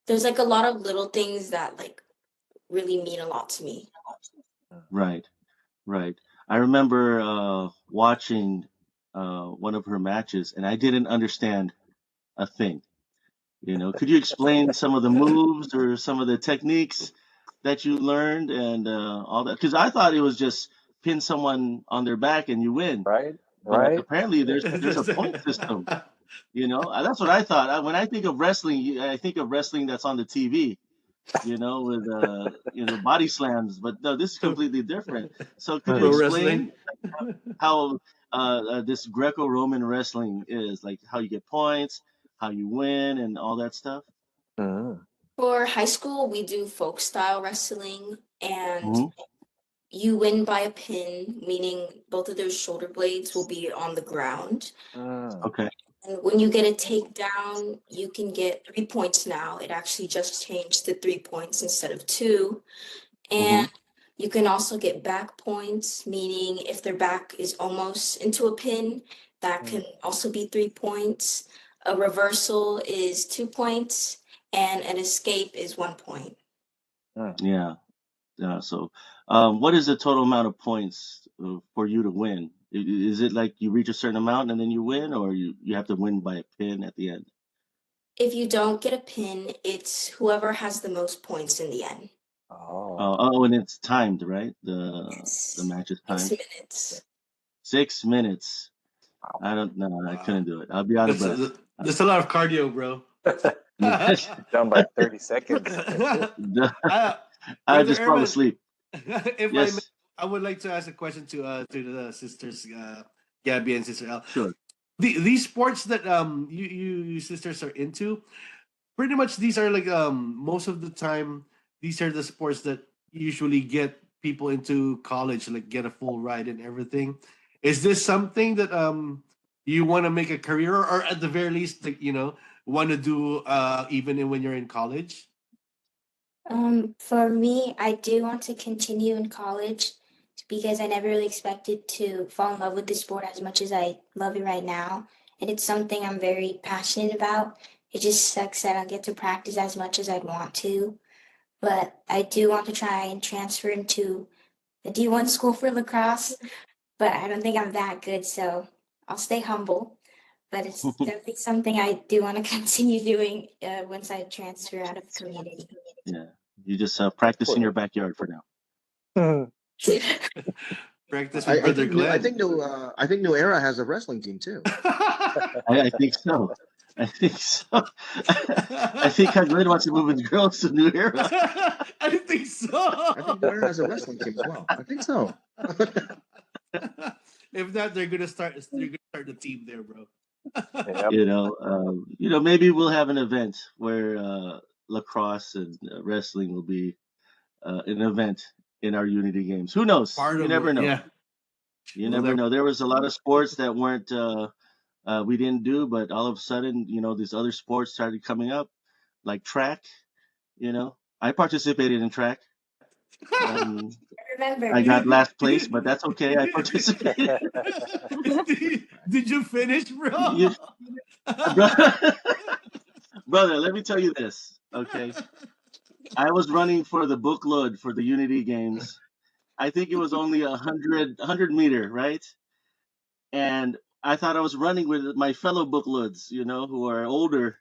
there's like a lot of little things that like really mean a lot to me. Right, right. I remember watching one of her matches, and I didn't understand a thing. Could you explain some of the moves or some of the techniques that you learned and all that? Because I thought it was just pin someone on their back and you win, Right. but Right. apparently there's a point system. That's what I thought. When I think of wrestling, I think of wrestling that's on the TV. With body slams. But no, this is completely different. So could you Pro Mhm. wrestling. explain how this Greco-Roman wrestling is, like how you get points, how you win, and all that stuff? Mhm. For high school, we do folk style wrestling, and Hmm. you win by a pin, meaning both of those shoulder blades will be on the ground. Mm. Okay. And when you get a takedown, you can get 3 points now. It actually just changed to 3 points instead of two. Hmm. And you can also get back points, meaning if their back is almost into a pin, that can Mm. also be 3 points. A reversal is 2 points, and an escape is 1 point. Mm. Yeah. Yeah. So, what is the total amount of points for you to win? Is it like you reach a certain amount and then you win, or you have to win by a pin at the end? If you don't get a pin, it's whoever has the most points in the end. Oh. And it's timed, right? The It's match is six timed. minutes. 6 minutes. Wow. I don't know. I Wow. couldn't do it. I'll be out of That's breath. that's a lot of cardio, bro. Done by 30 seconds. That's it. I Brother just fall Erman, asleep. if I may, Yes, I would like to ask a question to the sisters Gabby and Sister L. sure. These sports that you sisters are into, pretty much these are like most of the time these are the sports that usually get people into college, like get a full ride and everything. Is this something that you want to make a career, or at the very least, like want to do even when you're in college? For me, I do want to continue in college because I never really expected to fall in love with the sport as much as I love it right now. And it's something I'm very passionate about. It just sucks that I don't get to practice as much as I'd want to. But I do want to try and transfer into the D1 school for lacrosse, but I don't think I'm that good, so I'll stay humble. But it's definitely something I do want to continue doing once I transfer out of community. Yeah, you just practice in Hopefully. your backyard for now. Practice with Brother I Glenn. think New Era has a wrestling team too. I think so. I think so. I think Glenn wants to move his girls to New Era. I think so. I think New Era has a wrestling team as well. I think so. If not, they're gonna start the team there, bro. Yep. Maybe we'll have an event where lacrosse and wrestling will be an event in our Unity games. Who knows? You never know. Yeah. You never know. There was a lot of sports that weren't we didn't do, but all of a sudden, these other sports started coming up, like track. I participated in track. Remember. I got last place, but that's okay. I participated. Did you finish, bro? Brother, let me tell you this, okay? I was running for the book load for the Unity games. I think it was only 100 meter, right? And I thought I was running with my fellow book loads, who are older.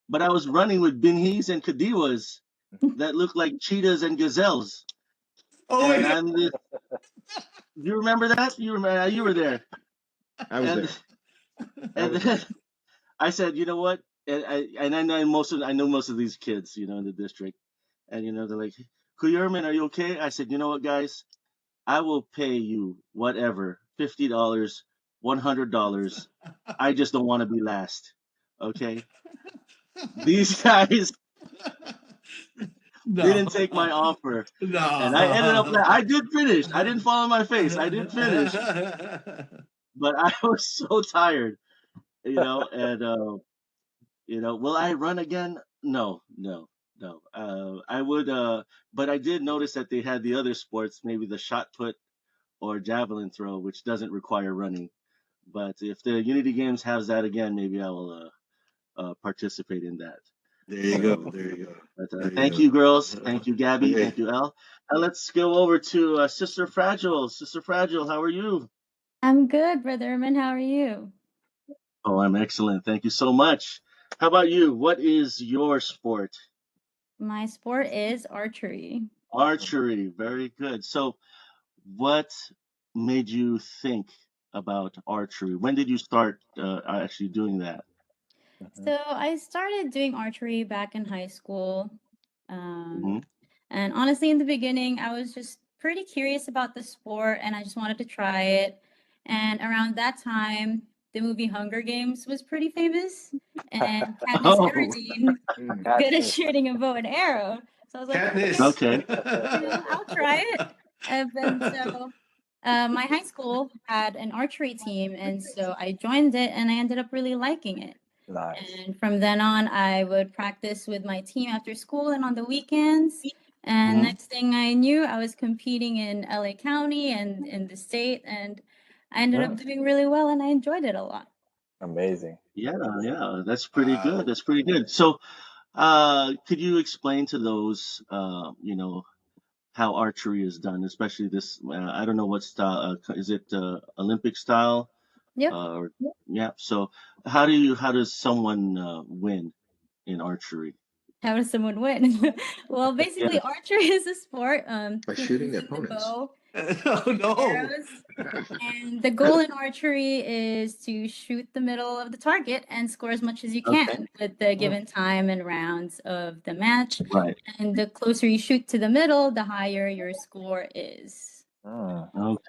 But I was running with binhis and kadiwas that looked like cheetahs and gazelles. Oh, and wait. You remember that? You were there. I was there. And then I said, you know what? And I know most of these kids, in the district. And they're like, Kuyerman, are you okay? I said, you know what, guys? I will pay you whatever, $50, $100. I just don't want to be last. Okay? These guys didn't take my offer. No. And I ended up, I did finish. I didn't fall on my face. I did finish. But I was so tired, and, will I run again? No. I would, but I did notice that they had the other sports, maybe the shot put or javelin throw, which doesn't require running. But if the Unity Games has that again, maybe I will participate in that. There you go. There you go. But, thank you, girls. Thank you, Gabby. Thank you, Elle. Let's go over to Sister Fragile. Sister Fragile, how are you? I'm good, Brother Erman. How are you? Oh, I'm excellent. Thank you so much. How about you? What is your sport? My sport is archery. Archery. Very good. So, what made you think about archery? When did you start actually doing that? So I started doing archery back in high school. And honestly, in the beginning, I was just pretty curious about the sport and I just wanted to try it. And around that time, the movie Hunger Games was pretty famous. And Katniss Everdeen, good at shooting a bow and arrow. So I was like, okay. I'll try it. And so my high school had an archery team. And so I joined it and I ended up really liking it. Nice. And from then on, I would practice with my team after school and on the weekends. And next thing I knew, I was competing in LA County and in the state. And I ended up doing really well and I enjoyed it a lot. Amazing. Yeah, that's pretty good. That's pretty good. So, could you explain to those, how archery is done, especially this? I don't know what style. Is it Olympic style? Yep. Yeah. So, how does someone win in archery? How does someone win? Well, basically, archery is a sport. By shooting their opponents. Oh, no. Arrows. And the goal in archery is to shoot the middle of the target and score as much as you can with the given time and rounds of the match. Right. And the closer you shoot to the middle, the higher your score is. Okay.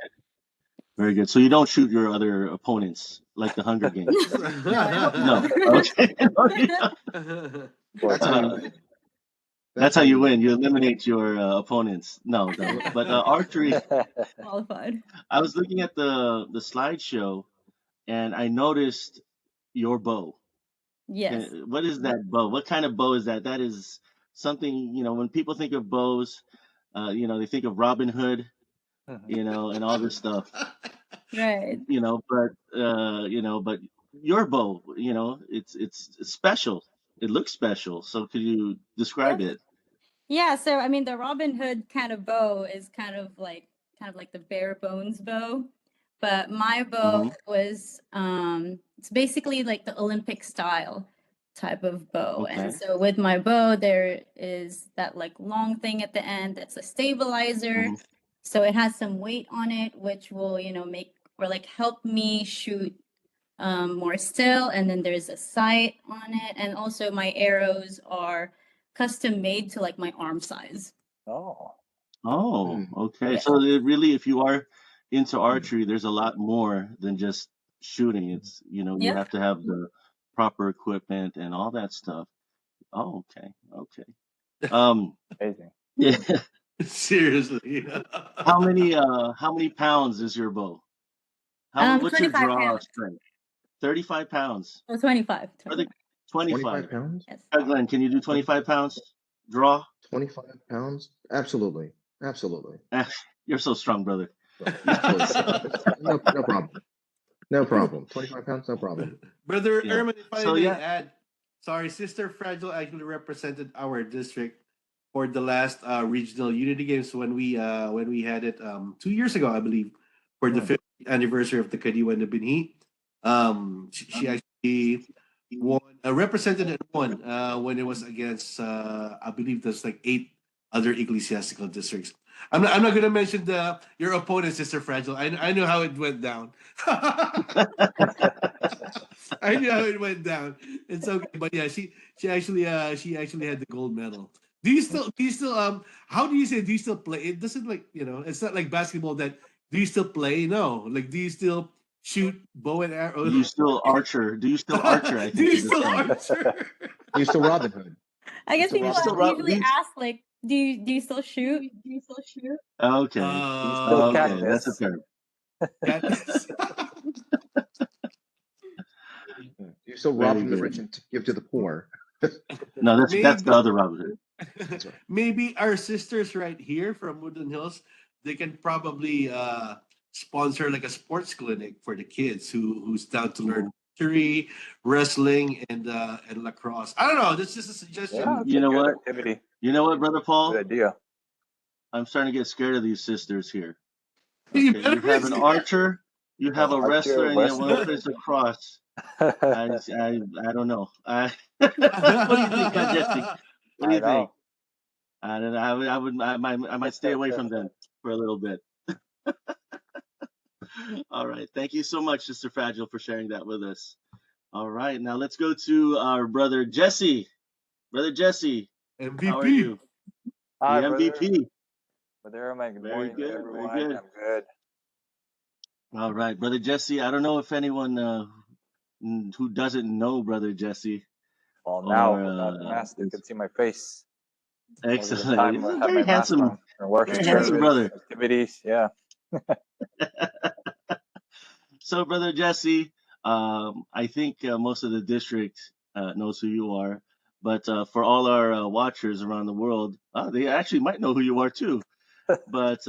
Very good. So you don't shoot your other opponents like the Hunger Games? No. Okay. That's how you win. You eliminate your opponents. No. But archery. Qualified. I was looking at the slideshow, and I noticed your bow. Yes. What is that bow? What kind of bow is that? That is something, when people think of bows, they think of Robin Hood, and all this stuff. Right. But your bow, it's special. It looks special. So could you describe it? Yeah. So I mean, the Robin Hood kind of bow is kind of like the bare bones bow, but my bow was it's basically like the Olympic style type of bow. And so with my bow, there is that like long thing at the end that's a stabilizer. So it has some weight on it, which will, make or like help me shoot more still. And then there's a sight on it. And also my arrows are custom made to like my arm size. Oh, Oh, okay. Yeah. So really, if you are into archery, there's a lot more than just shooting. It's, you Yeah. have to have the proper equipment and all that stuff. Oh, okay. Okay. amazing. Yeah. Seriously. How many pounds is your bow? What's your 25 draw pounds. strength? 35 pounds. Oh, 25. Or the 25 25. pounds? Yes. Glenn, can you do 25 pounds draw? 25 pounds? Absolutely. Absolutely. You're so strong, brother. No problem. No problem. 25 pounds, no problem. Brother Yeah. Erman, if I So may yeah, add, sorry, Sister Fragile actually represented our district for the last regional unity games when we had it 2 years ago, I believe, for the 50th anniversary of the Kadiwa and the Binhi. She actually won, represented and won when it was against I believe there's like 8 other ecclesiastical districts. I'm not gonna mention your opponent, Sister Fragile. I know how it went down. I knew how it went down. It's okay, but yeah, she actually had the gold medal. Do you still how do you say, do you still play? It doesn't, like, it's not like basketball that, do you still play? No. Like, do you still shoot bow and arrow? do you still archer? Do you still archer? I Do think you is the still term. archer? You still Robin Hood. I guess Still people Robin still Hood. usually do ask, like, do you still shoot? Okay. He's still Okay, that's a Katniss. term. Katniss. You still rob Very from the good. rich and give to the poor. No, that's the maybe other Robin Hood. That's right. maybe our sisters right here from Woodland Hills, they can probably sponsor like a sports clinic for the kids who's down to learn archery, wrestling, and lacrosse. I don't know. That's just a suggestion. Yeah, it's You a know good what? activity. You know what, brother Good Paul? idea. I'm starting to get scared of these sisters here. You Okay, better you have an be. archer, you have a Archer, wrestler, and you have one wrestler. place across. I don't know. What do you think, Jesse? What do I you think? know. I don't know. I might stay away from them for a little bit. All right. Thank you so much, Sister Fragile, for sharing that with us. All right. Now let's go to our brother Jesse. Brother Jesse, how are MVP. you? The Hi, brother. MVP. Brother Herman, good Very morning to good. Very everyone. good. I'm good. All right, brother Jesse. I don't know if anyone who doesn't know brother Jesse Well, now or without the mask, they can see my face. Most of the excellent. time, He's I a have my very mask handsome, on in worship very That's true. handsome service, brother. activities. Yeah. So, brother Jesse, I think most of the district knows who you are, but for all our watchers around the world, they actually might know who you are too. But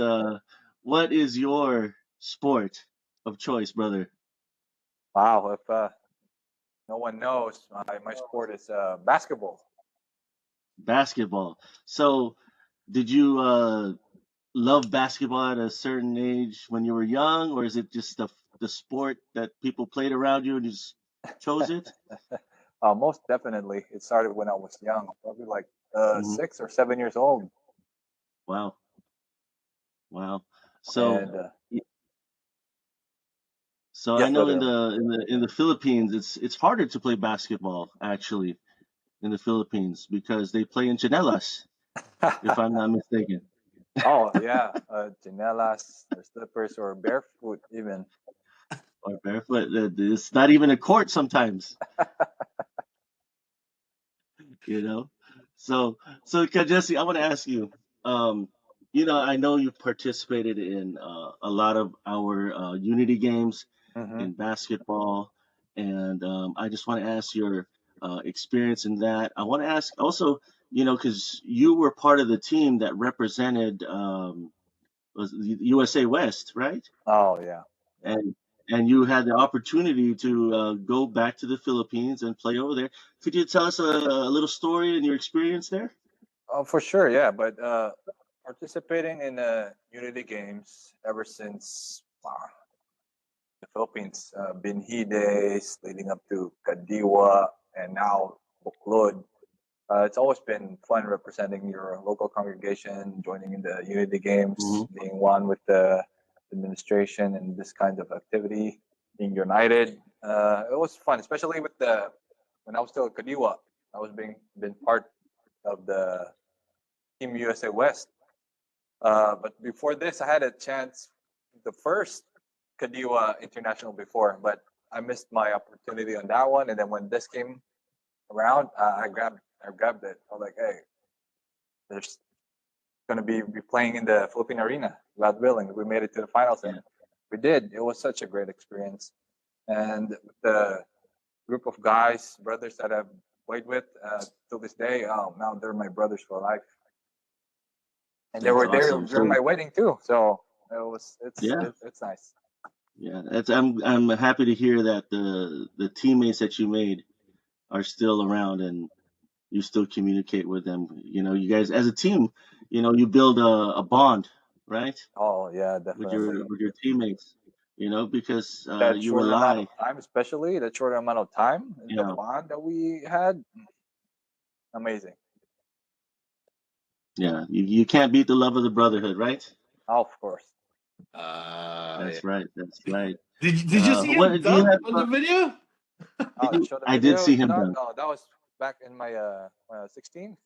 what is your sport of choice, brother? Wow. If no one knows, my sport is basketball. Basketball. So, did you love basketball at a certain age when you were young, or is it just the sport that people played around you and you just chose it? Most definitely. It started when I was young, probably like Hmm. 6 or 7 years old. Wow, wow. So, And so I yes, know brother in Herman. the Philippines, it's harder to play basketball actually in the Philippines because they play in chanelas, if I'm not mistaken, Oh, yeah. Chinelas or slippers or barefoot even. or barefoot. It's not even a court sometimes, you know. So Jesse, I want to ask you. Um, I know you've participated in a lot of our unity games Hmm. in basketball, and I just want to ask your experience in that. I want to ask also, because you were part of the team that represented was the USA West, right? Oh, yeah. Yeah. And you had the opportunity to go back to the Philippines and play over there. Could you tell us a little story and your experience there? Oh, for sure. Yeah. But participating in Unity Games ever since the Philippines, Binhi days leading up to Kadiwa and now Buklod. It's always been fun representing your local congregation, joining in the unity games, being one with the administration and this kind of activity, being united. It was fun, especially with when I was still at Kadiwa. I was been part of the Team USA West. But before this, I had a chance, the first Kadiwa International before, but I missed my opportunity on that one. And then when this came around, I grabbed it. I was like, hey, there's going to be playing in the Philippine Arena, God willing. We made it to the finals, and we did. It was such a great experience. And with the group of guys, brothers that I've played with till this day, now they're my brothers for life. And they were there during my wedding too. So it's nice. Yeah, I'm happy to hear that the teammates that you made are still around and you still communicate with them. You know, you guys as a team, you know, you build a bond, right? Oh yeah, definitely. With your teammates, you know, because That you short amount rely. of time, especially that short amount of time, the Yeah. bond that we had, amazing. Yeah, you can't beat the love of the brotherhood, right? Oh, of course. That's right. That's right. Did you see What him do you dunk have? on the video? Show the I video, did see him you know? dunk. No, that was back in my 16.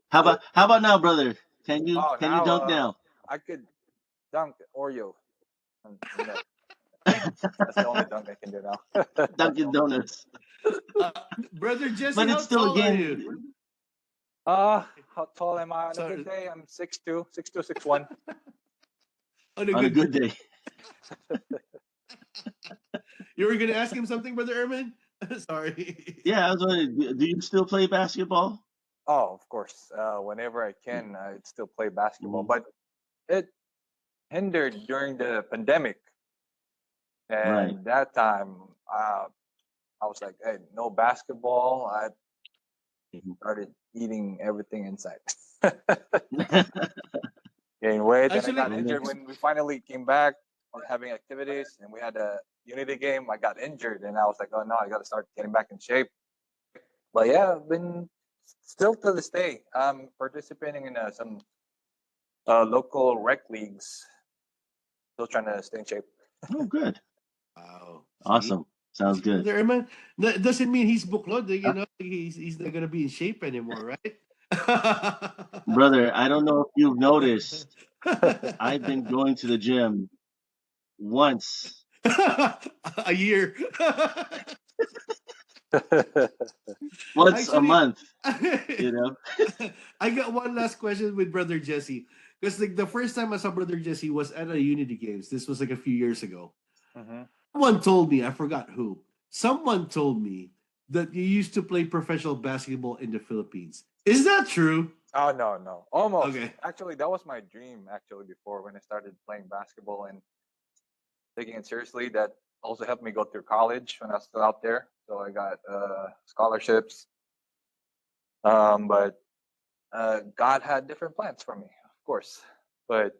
How about now, brother? Can you dunk now? I could dunk Oreo. That's the only dunk I can do now. Dunkin' Donuts. Brother Jesse, But how it's still a tall are game. you? How tall am I on a Sorry. good day? I'm 6'2", 6'1". On a good day. You were gonna ask him something, Brother Erman? Sorry. Yeah, I was wondering, do you still play basketball? Oh, of course. Whenever I can, I still play basketball. But it hindered during the pandemic. And that time, I was like, hey, no basketball. I started eating everything inside. Gained weight. Actually, and I got injured when we finally came back on having activities and we had a unity game. I got injured and I was like, oh no, I got to start getting back in shape. But yeah, I've been still to this day. I'm participating in some local rec leagues. Still trying to stay in shape. Oh, good. Wow. Awesome. Sounds good. Brother Erman, that doesn't mean he's buklod. You know, he's not gonna be in shape anymore, right? Brother, I don't know if you've noticed. I've been going to the gym once a year. Once a month. You know. I got one last question with Brother Jesse. Because like the first time I saw Brother Jesse was at a Unity Games. This was like a few years ago. Someone told me, I forgot who. Someone told me that you used to play professional basketball in the Philippines. Is that true? Oh no. Almost. Okay. Actually, that was my dream actually before when I started playing basketball and taking it seriously. That also helped me go through college when I was still out there. So I got scholarships. But God had different plans for me, of course. But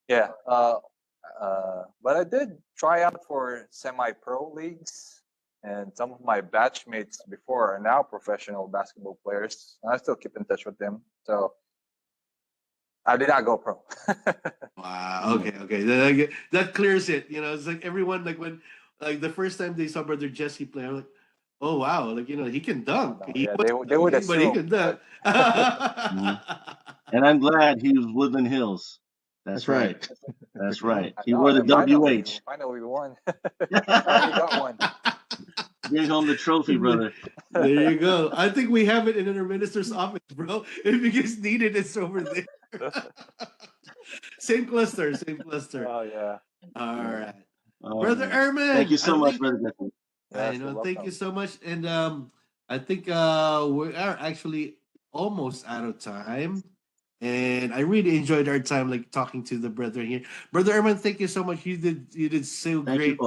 yeah, but I did try out for semi-pro leagues, and some of my batchmates before are now professional basketball players. And I still keep in touch with them. So I did not go pro. Wow. Okay. That clears it. You know, it's like everyone like when like the first time they saw Brother Jesse play, I'm like, oh wow, like you know he can dunk. Yeah, they would assume, but he can dunk. And I'm glad he was Woodland Hills. That's right. That's right. He wore the WH. Finally won. Finally got one. Bring home the trophy, brother. There you go. I think we have it in our minister's office, bro. If you guys need it, it's over there. Same cluster. Oh yeah. All right. Brother Erman. Thank you so much, brother. Thank you so much. And I think we are actually almost out of time. And I really enjoyed our time like talking to the brethren here. Brother Erman, thank you so much. You did so great.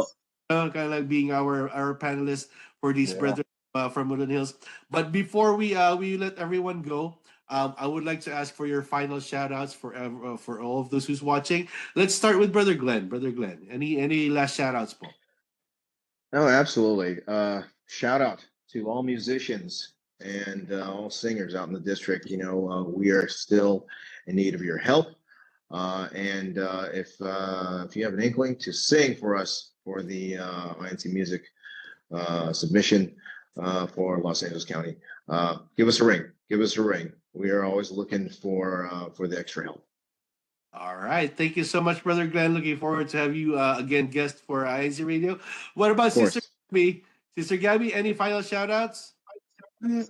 Kind of like being our panelist for these brethren from Woodland Hills. But before we let everyone go, I would like to ask for your final shout outs for all of those who's watching. Let's start with Brother Glenn. Brother Glenn, any last shout outs, Paul? Oh, absolutely. Shout out to all musicians and all singers out in the district. We are still in need of your help. And if you have an inkling to sing for us for the INC Music submission for Los Angeles County, give us a ring. Give us a ring. We are always looking for the extra help. All right. Thank you so much, Brother Glenn. Looking forward to have you again guest for INC Radio. What about Sister Gabby? Sister Gabby, any final shout outs?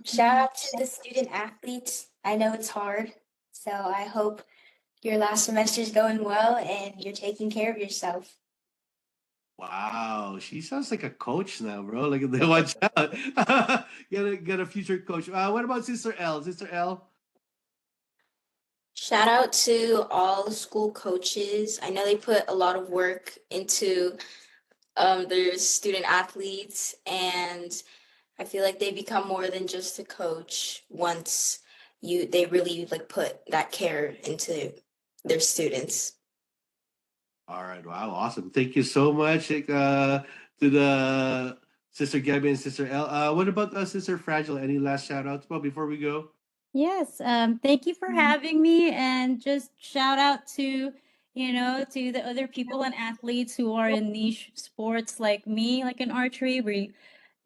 Shout out to the student athletes. I know it's hard, so I hope your last semester is going well and you're taking care of yourself. Wow, she sounds like a coach now, bro. Like, watch out. Get a future coach. What about Sister L? Sister L? Shout out to all the school coaches. I know they put a lot of work into their student athletes, and I feel like they become more than just a coach once they really put that care into their students. All right. Wow. Awesome. Thank you so much to the Sister Gabby and Sister L. What about Sister Fragile? Any last shout outs before we go? Yes. Thank you for having me, and just shout out to the other people and athletes who are in niche sports like me, like in archery.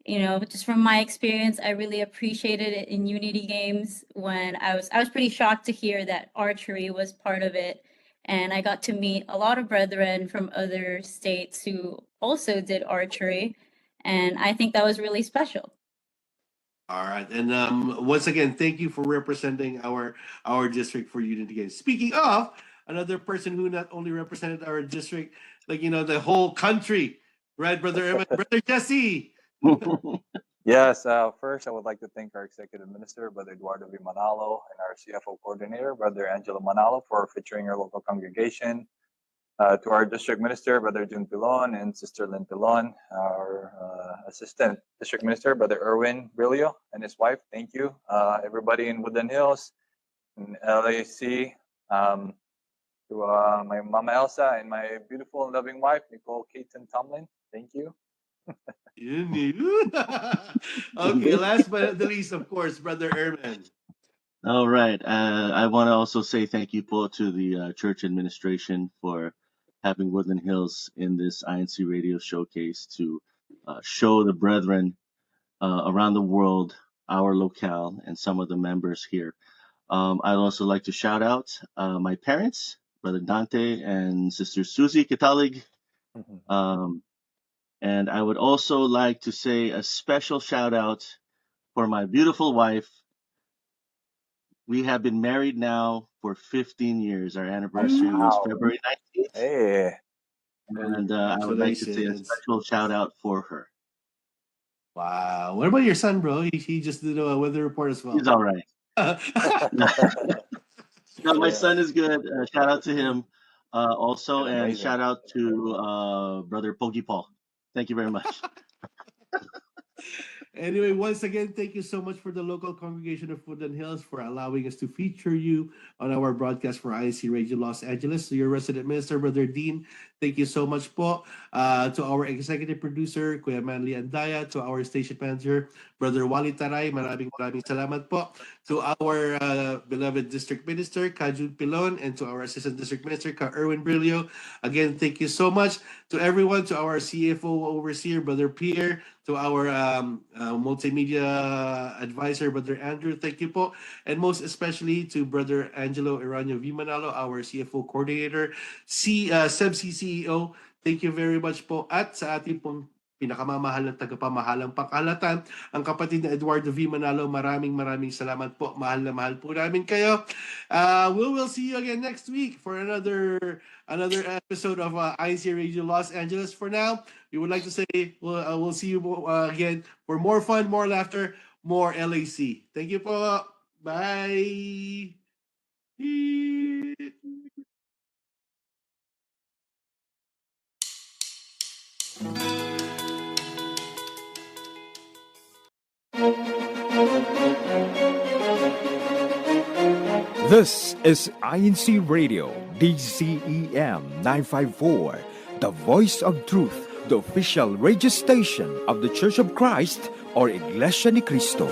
Just from my experience, I really appreciated it in Unity Games when I was pretty shocked to hear that archery was part of it. And I got to meet a lot of brethren from other states who also did archery. And I think that was really special. All right. And once again, thank you for representing our district for Unity Games. Speaking of, another person who not only represented our district, the whole country, right, Brother Jesse? Yes, first I would like to thank our Executive Minister, Brother Eduardo V. Manalo, and our CFO Coordinator, Brother Angelo Manalo, for featuring our local congregation. To our District Minister, Brother June Pilon, and Sister Lynn Pilon, our Assistant District Minister, Brother Erwin Brillo, and his wife, thank you. Everybody in Woodland Hills, and LAC, to my Mama Elsa, and my beautiful and loving wife, Nicole Caton Tomlin, thank you. Okay, last but not the least, of course, Brother Erman. All right. I want to also say thank you, Paul, to the church administration for having Woodland Hills in this INC Radio showcase to show the brethren around the world our locale and some of the members here. I'd also like to shout out my parents, Brother Dante and Sister Susie Katalig. And I would also like to say a special shout out for my beautiful wife. We have been married now for 15 years. Our anniversary was February 19th. Hey. And I would like to say a special shout out for her. Wow. What about your son, bro? He just did a weather report as well. He's all right. No, my son is good. Shout out to him also. And amazing. Shout out to Brother Pogi Paul. Thank you very much. Anyway, once again, thank you so much for the local congregation of Woodland Hills for allowing us to feature you on our broadcast for INC Radio Los Angeles. To your resident minister, Brother Dean, thank you so much po. To our executive producer, Kuya Manly Andaya, to our station manager, Brother Wally Taray, maraming salamat po. To our beloved district minister, Kajun Pilon, and to our assistant district minister, Ka Erwin Brillo. Again, thank you so much. To everyone, to our CFO overseer, Brother Pierre, to our multimedia advisor, Brother Andrew, thank you po. And most especially to Brother Angelo Eranio V. Manalo, our CFO coordinator, CEBSI CEO, thank you very much po. At sa ating pong pinakamamahal na tagapamahalang pangkalatan, ang kapatid na Eduardo V. Manalo, maraming salamat po. Mahal na mahal po namin kayo. We will see you again next week for another episode of INC Radio Los Angeles. For now, we would like to say we'll see you again for more fun, more laughter, more LAC. Thank you po. Bye. This is INC Radio, DCEM 954, the voice of truth, the official radio station of the Church of Christ or Iglesia ni Cristo.